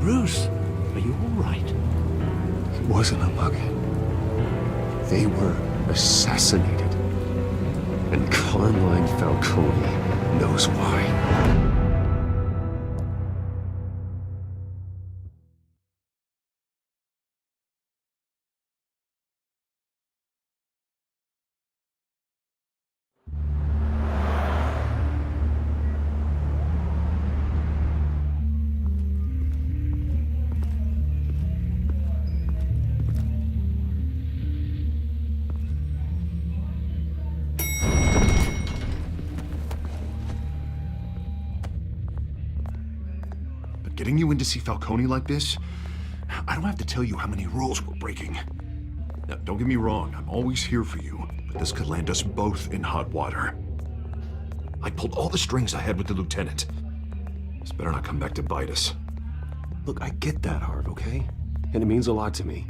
Bruce, are you all right? It wasn't a mug. They were assassinated. And Carmine Falcone knows why. Getting you in to see Falcone like this, I don't have to tell you how many rules we're breaking. Now, don't get me wrong, I'm always here for you, but this could land us both in hot water. I pulled all the strings I had with the lieutenant. This better not come back to bite us. Look, I get that, Harv, okay? And it means a lot to me.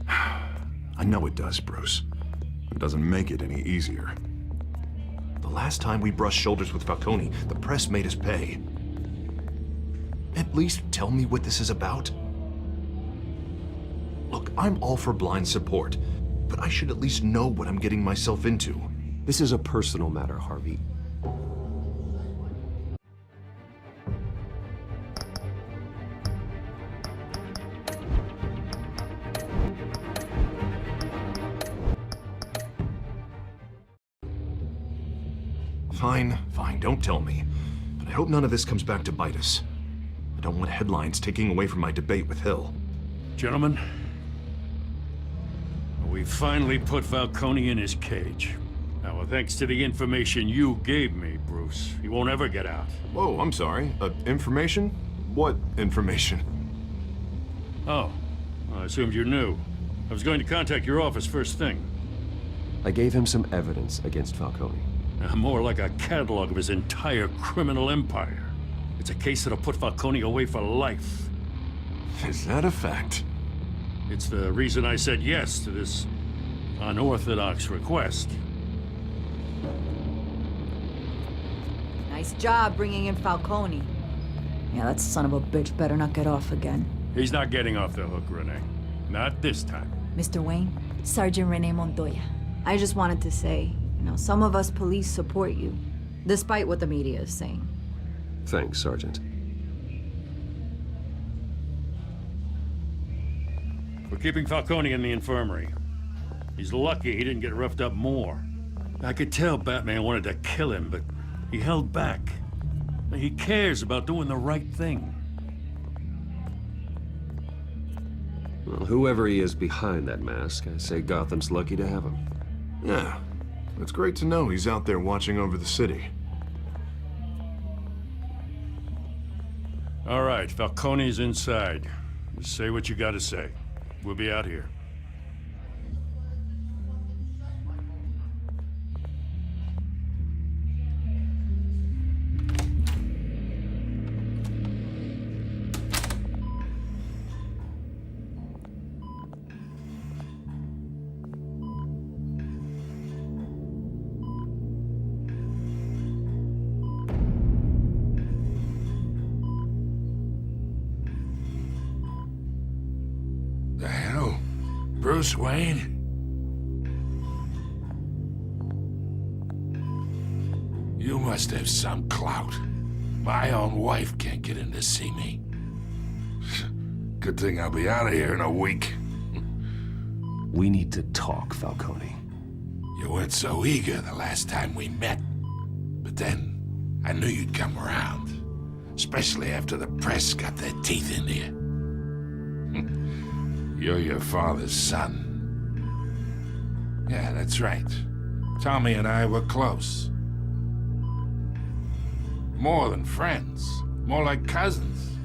I know it does, Bruce. It doesn't make it any easier. The last time we brushed shoulders with Falcone, the press made us pay. At least tell me what this is about. Look, I'm all for blind support, but I should at least know what I'm getting myself into. This is a personal matter, Harvey. Fine, don't tell me. But I hope none of this comes back to bite us. I don't want headlines taking away from my debate with Hill. Gentlemen, we finally put Falcone in his cage. Now, thanks to the information you gave me, Bruce, he won't ever get out. Whoa, I'm sorry. Information? What information? Oh, I assumed you knew. I was going to contact your office first thing. I gave him some evidence against Falcone. More like a catalog of his entire criminal empire. It's a case that'll put Falcone away for life. Is that a fact? It's the reason I said yes to this unorthodox request. Nice job bringing in Falcone. Yeah, that son of a bitch better not get off again. He's not getting off the hook, Renee. Not this time. Mr. Wayne, Sergeant Renee Montoya. I just wanted to say, some of us police support you, despite what the media is saying. Thanks, Sergeant. We're keeping Falcone in the infirmary. He's lucky he didn't get roughed up more. I could tell Batman wanted to kill him, but he held back. He cares about doing the right thing. Well, whoever he is behind that mask, I say Gotham's lucky to have him. Yeah, it's great to know he's out there watching over the city. All right, Falcone's inside. Just say what you gotta say. We'll be out here. The hell? Bruce Wayne? You must have some clout. My own wife can't get in to see me. Good thing I'll be out of here in a week. We need to talk, Falcone. You weren't so eager the last time we met. But then, I knew you'd come around. Especially after the press got their teeth into you. You're your father's son. Yeah, that's right. Tommy and I were close. More than friends. More like cousins.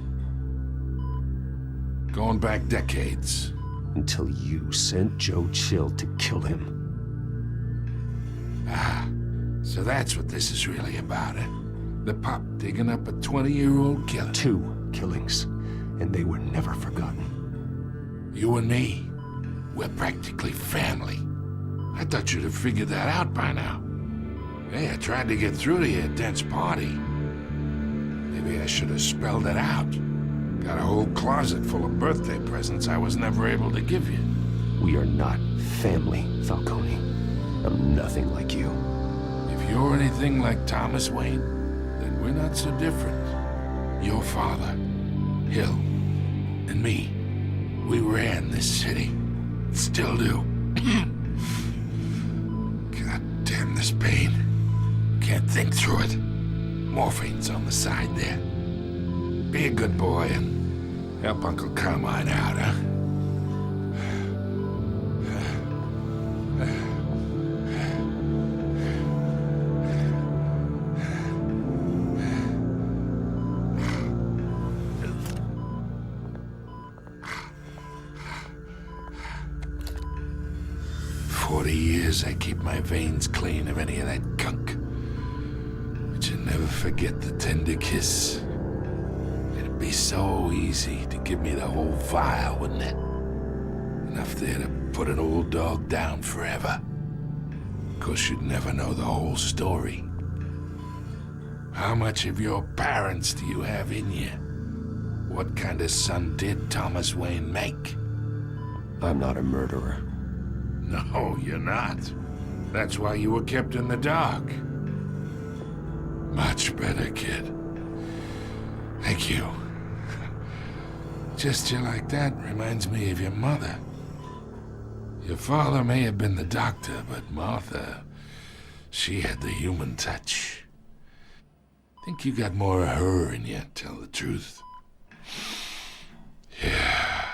Going back decades. Until you sent Joe Chill to kill him. Ah, so that's what this is really about, eh? The pup digging up a 20-year-old killer. 2 killings, and they were never forgotten. You and me, we're practically family. I thought you'd have figured that out by now. Hey, I tried to get through to you at Dent's party. Maybe I should have spelled it out. Got a whole closet full of birthday presents I was never able to give you. We are not family, Falcone. I'm nothing like you. If you're anything like Thomas Wayne, then we're not so different. Your father, Hill, and me, we ran this city. Still do. God damn this pain. Can't think through it. Morphine's on the side there. Be a good boy and help Uncle Carmine out, huh? 40 years I keep my veins clean of any of that gunk. But you never forget the tender kiss. It'd be so easy to give me the whole vial, wouldn't it? Enough there to put an old dog down forever. Of course, you'd never know the whole story. How much of your parents do you have in you? What kind of son did Thomas Wayne make? I'm not a murderer. No, you're not. That's why you were kept in the dark. Much better, kid. Thank you. Gesture like that reminds me of your mother. Your father may have been the doctor, but Martha, she had the human touch. Think you got more of her in you, tell the truth. Yeah.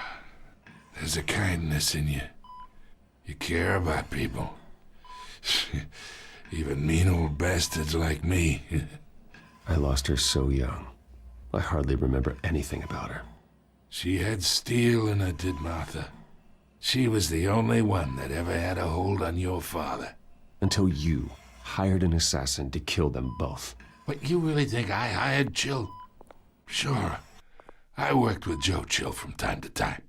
There's a kindness in you. You care about people. Even mean old bastards like me. I lost her so young. I hardly remember anything about her. She had steel in her, did Martha. She was the only one that ever had a hold on your father. Until you hired an assassin to kill them both. What, you really think I hired Chill? Sure. I worked with Joe Chill from time to time.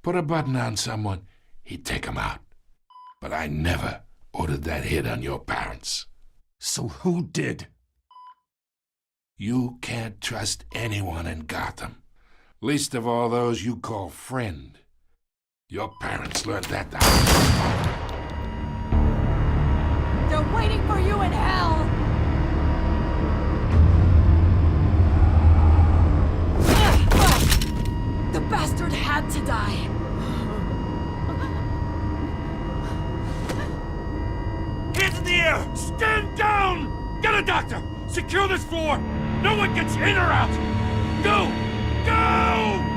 Put a button on someone, he'd take him out. But I never ordered that hit on your parents. So who did? You can't trust anyone in Gotham. Least of all those you call friend. Your parents learned that the They're waiting for you in hell! The bastard had to die. Hands in the air! Stand down! Get a doctor! Secure this floor! No one gets in or out! Go! Go!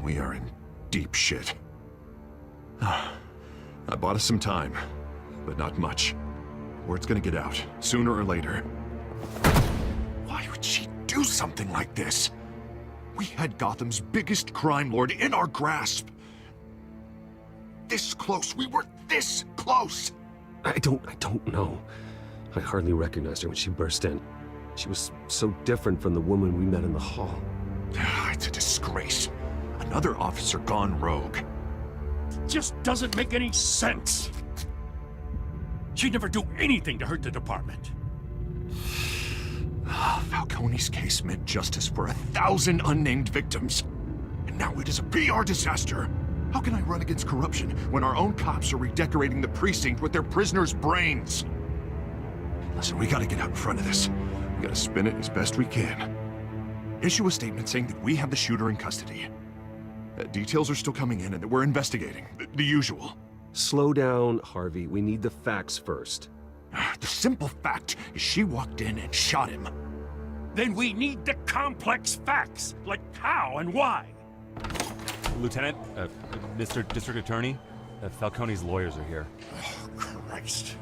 We are in deep shit. I bought us some time, but not much. Word's gonna get out, sooner or later. Why would she do something like this? We had Gotham's biggest crime lord in our grasp. This close, we were this close! I don't know. I hardly recognized her when she burst in. She was so different from the woman we met in the hall. It's a disgrace. Another officer gone rogue. Just doesn't make any sense. She'd never do anything to hurt the department. Falcone's case meant justice for 1,000 unnamed victims. And now it is a PR disaster. How can I run against corruption when our own cops are redecorating the precinct with their prisoners' brains? Listen, we gotta get out in front of this. We gotta spin it as best we can. Issue a statement saying that we have the shooter in custody. Details are still coming in and that we're investigating. The usual. Slow down, Harvey. We need the facts first. The simple fact is she walked in and shot him. Then we need the complex facts, like how and why. Lieutenant, Mr. District Attorney, Falcone's lawyers are here. Oh, Christ.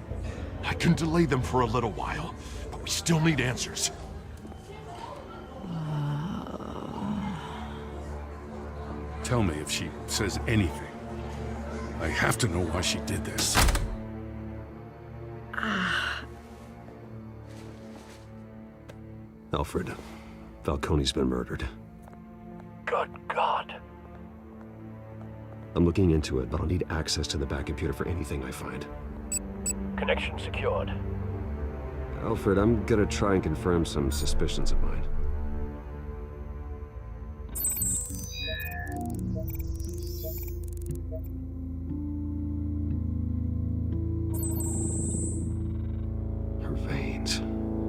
I can delay them for a little while, but we still need answers. Tell me if she says anything. I have to know why she did this. Alfred, Falcone's been murdered. Good God. I'm looking into it, but I'll need access to the back computer for anything I find. Connection secured. Alfred, I'm gonna try and confirm some suspicions of mine. Her veins,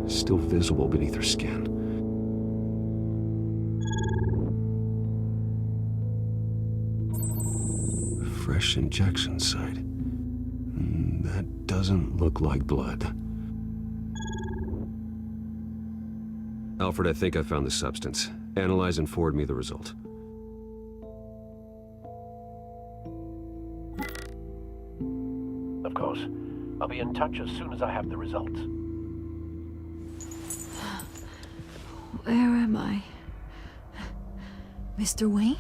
still visible beneath her skin. Fresh injection site. That doesn't look like blood. Alfred, I think I found the substance. Analyze and forward me the result. Of course. I'll be in touch as soon as I have the results. Where am I? Mr. Wayne?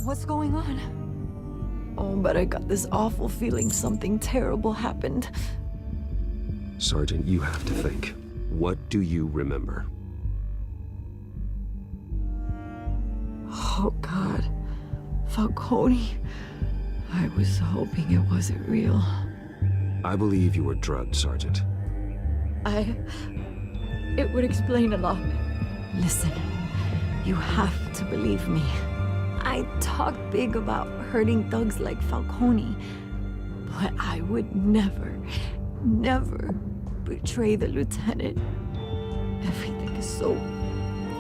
What's going on? Oh, but I got this awful feeling something terrible happened. Sergeant, you have to think. What do you remember? Oh, God. Falcone. I was hoping it wasn't real. I believe you were drugged, Sergeant. It would explain a lot. Listen, you have to believe me. I talk big about hurting thugs like Falcone, but I would never betray the lieutenant. Everything is so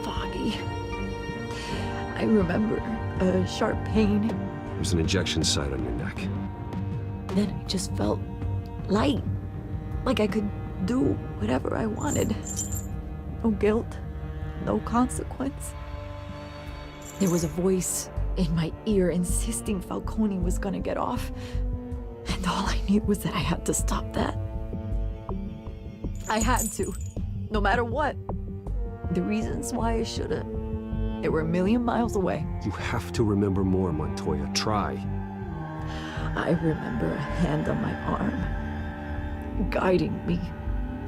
foggy. I remember a sharp pain. There's an injection site on your neck. Then I just felt light, like I could do whatever I wanted. No guilt, no consequence. There was a voice in my ear insisting Falcone was gonna get off. And all I knew was that I had to stop that. I had to, no matter what. The reasons why I should've, they were a million miles away. You have to remember more, Montoya. Try. I remember a hand on my arm, guiding me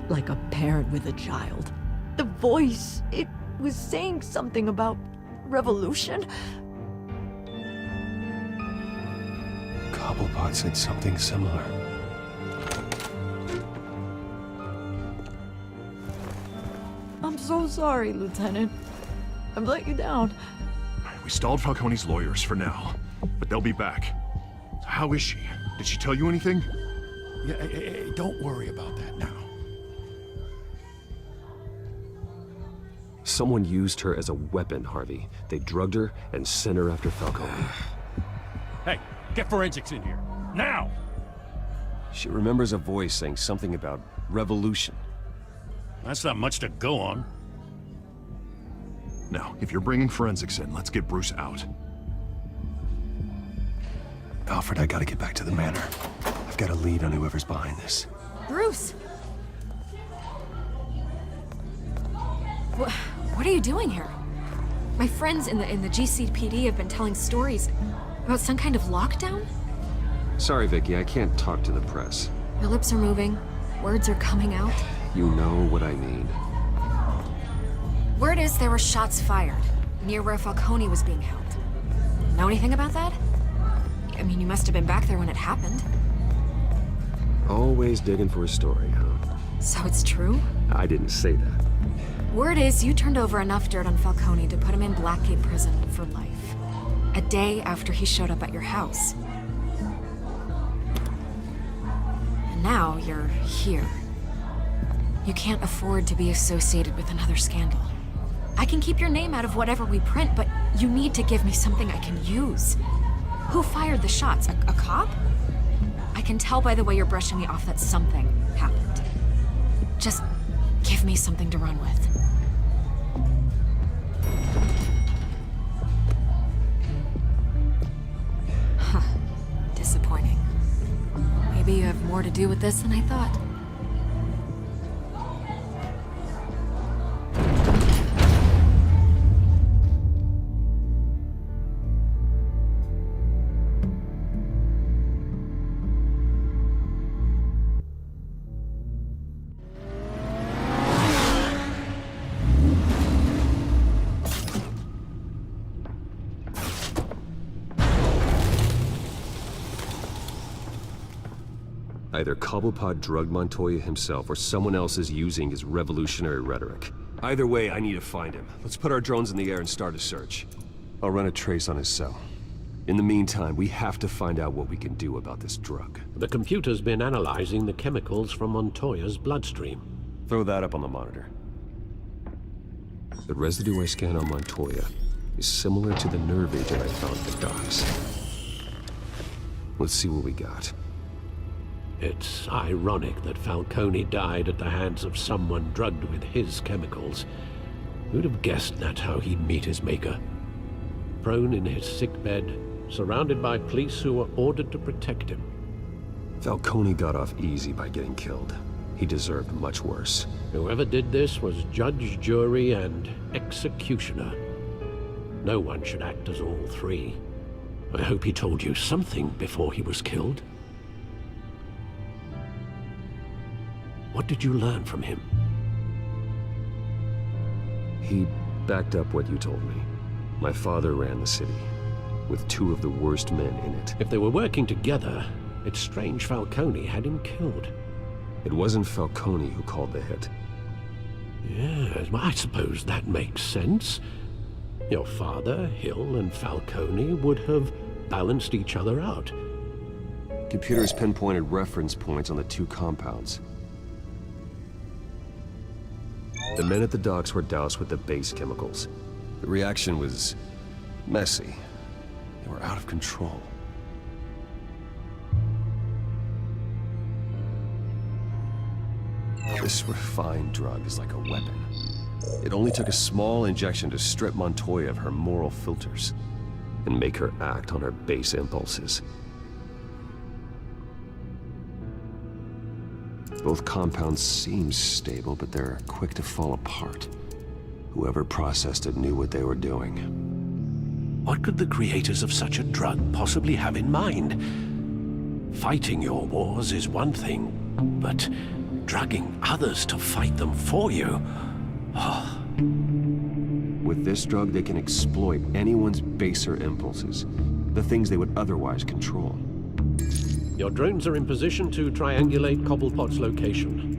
like a parent with a child. The voice, it was saying something about revolution. Cobblepot said something similar. I'm so sorry, Lieutenant. I've let you down. We stalled Falcone's lawyers for now, but they'll be back. How is she? Did she tell you anything? Yeah, hey, don't worry about that now. Someone used her as a weapon, Harvey. They drugged her and sent her after Falcone. Hey, get forensics in here. Now! She remembers a voice saying something about revolution. That's not much to go on. Now, if you're bringing forensics in, let's get Bruce out. Alfred, I gotta get back to the manor. I've got a lead on whoever's behind this. Bruce! What are you doing here? My friends in the GCPD have been telling stories about some kind of lockdown? Sorry, Vicky, I can't talk to the press. Your lips are moving. Words are coming out. You know what I mean. Word is there were shots fired near where Falcone was being held. Know anything about that? I mean, you must have been back there when it happened. Always digging for a story, huh? So it's true? I didn't say that. Word is you turned over enough dirt on Falcone to put him in Blackgate Prison for life. A day after he showed up at your house. And now you're here. You can't afford to be associated with another scandal. I can keep your name out of whatever we print, but you need to give me something I can use. Who fired the shots? A cop? I can tell by the way you're brushing me off that something happened. Just give me something to run with. Huh. Disappointing. Maybe you have more to do with this than I thought. Either Cobblepot drugged Montoya himself, or someone else is using his revolutionary rhetoric. Either way, I need to find him. Let's put our drones in the air and start a search. I'll run a trace on his cell. In the meantime, we have to find out what we can do about this drug. The computer's been analyzing the chemicals from Montoya's bloodstream. Throw that up on the monitor. The residue I scanned on Montoya is similar to the nerve agent I found at the docks. Let's see what we got. It's ironic that Falcone died at the hands of someone drugged with his chemicals. Who'd have guessed that's how he'd meet his maker? Prone in his sickbed, surrounded by police who were ordered to protect him. Falcone got off easy by getting killed. He deserved much worse. Whoever did this was judge, jury, and executioner. No one should act as all three. I hope he told you something before he was killed. What did you learn from him? He backed up what you told me. My father ran the city, with two of the worst men in it. If they were working together, it's strange Falcone had him killed. It wasn't Falcone who called the hit. Yes, well, I suppose that makes sense. Your father, Hill, and Falcone would have balanced each other out. Computers pinpointed reference points on the two compounds. The men at the docks were doused with the base chemicals. The reaction was messy. They were out of control. This refined drug is like a weapon. It only took a small injection to strip Montoya of her moral filters and make her act on her base impulses. Both compounds seem stable, but they're quick to fall apart. Whoever processed it knew what they were doing. What could the creators of such a drug possibly have in mind? Fighting your wars is one thing, but drugging others to fight them for you? Oh. With this drug, they can exploit anyone's baser impulses, the things they would otherwise control. Your drones are in position to triangulate Cobblepot's location.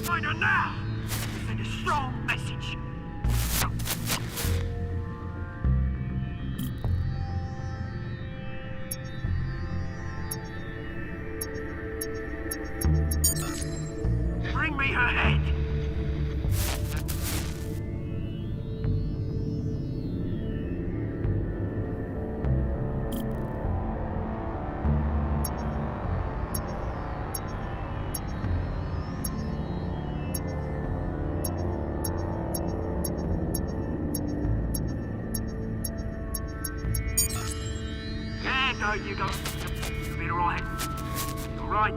Find her now! Send a strong message. Bring me her head! No, you go. You'll be alright. Alright?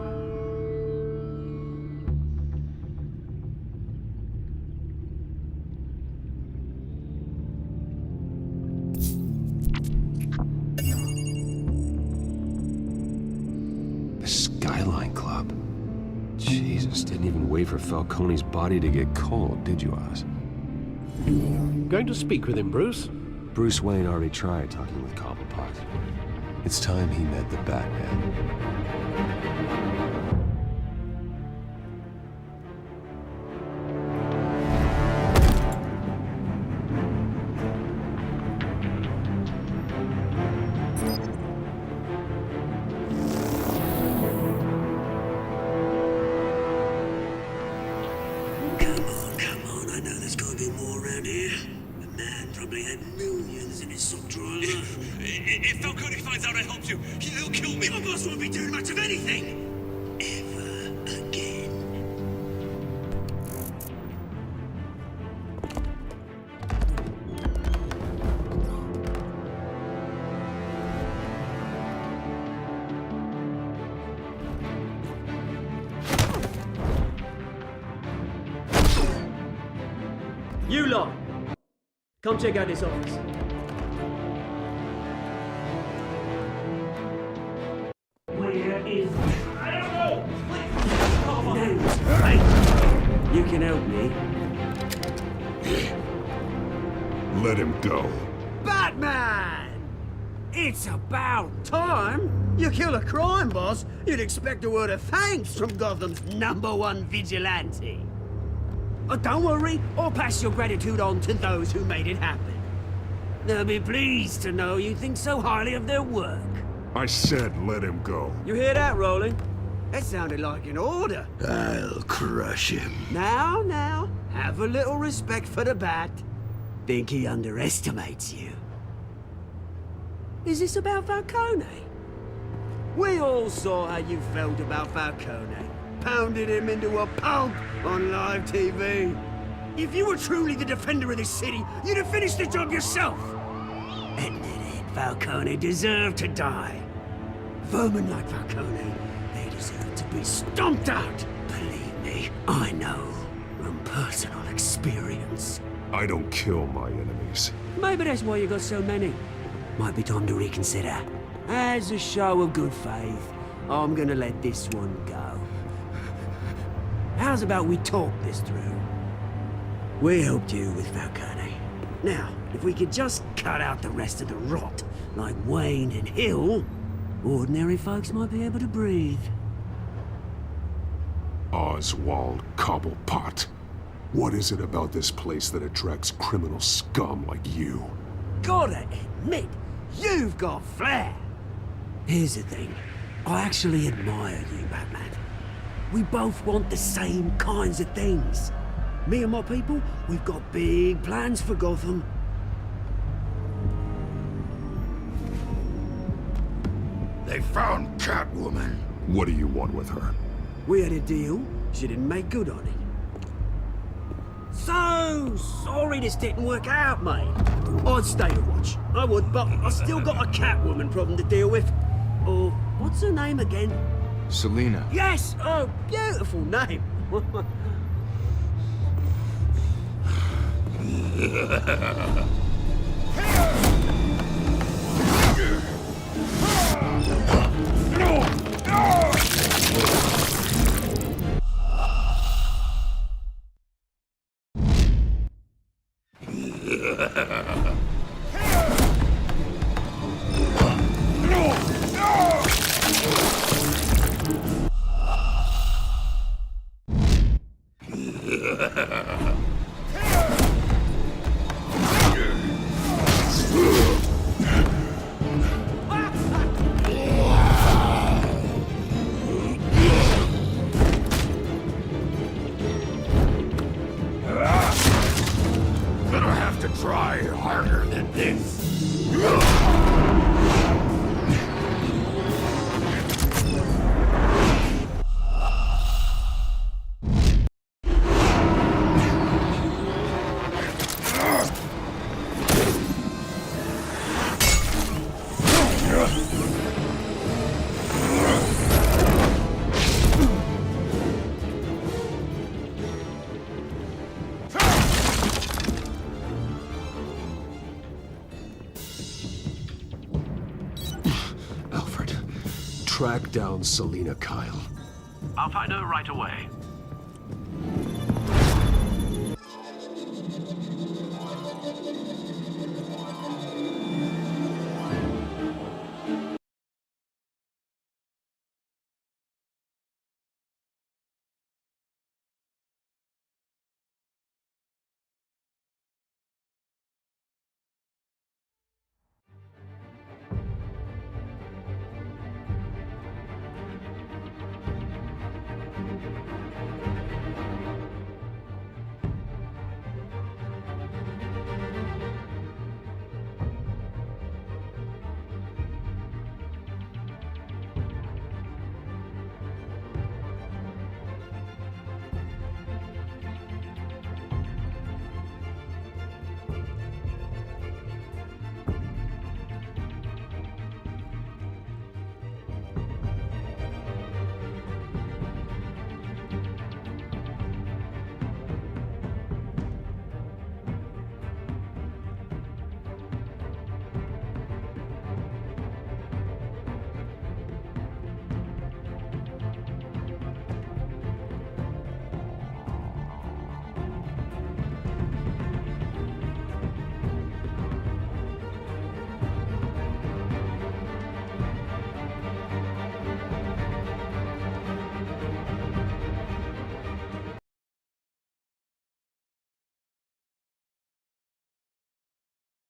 The Skyline Club. Jesus, didn't even wait for Falcone's body to get cold, did you, Oz? Going to speak with him, Bruce? Bruce Wayne already tried talking with Cobblepot. It's time he met the Batman. Come on, I know there's gotta be more around here. man probably had millions in his sock drawer. If Falcone finds out I helped you, he'll kill me. Your boss won't be doing much of anything. Ever again. You lot, come check out this office. Where is... I don't know! Hey, you can help me. Let him go. Batman! It's about time! You kill a crime boss, you'd expect a word of thanks from Gotham's #1 vigilante. Oh, don't worry, I'll pass your gratitude on to those who made it happen. They'll be pleased to know you think so highly of their work. I said let him go. You hear that, Roland? That sounded like an order. I'll crush him. Now, have a little respect for the Bat. Think he underestimates you. Is this about Falcone? We all saw how you felt about Falcone. Pounded him into a pulp on live TV. If you were truly the defender of this city, you'd have finished the job yourself. Admit it, Falcone deserved to die. Vermin like Falcone, they deserve to be stomped out. Believe me, I know from personal experience. I don't kill my enemies. Maybe that's why you got so many. Might be time to reconsider. As a show of good faith, I'm gonna let this one go. How's about we talk this through? We helped you with Falcone. Now, if we could just cut out the rest of the rot, like Wayne and Hill, ordinary folks might be able to breathe. Oswald Cobblepot. What is it about this place that attracts criminal scum like you? Gotta admit, you've got flair. Here's the thing. I actually admire you, Batman. We both want the same kinds of things. Me and my people, we've got big plans for Gotham. They found Catwoman. What do you want with her? We had a deal. She didn't make good on it. So sorry this didn't work out, mate. I'd stay to watch. I would, but I still got a Catwoman problem to deal with. Or, what's her name again? Selina. Yes! Oh, beautiful name. Gonna have to try harder than this. Track down Selina Kyle. I'll find her right away.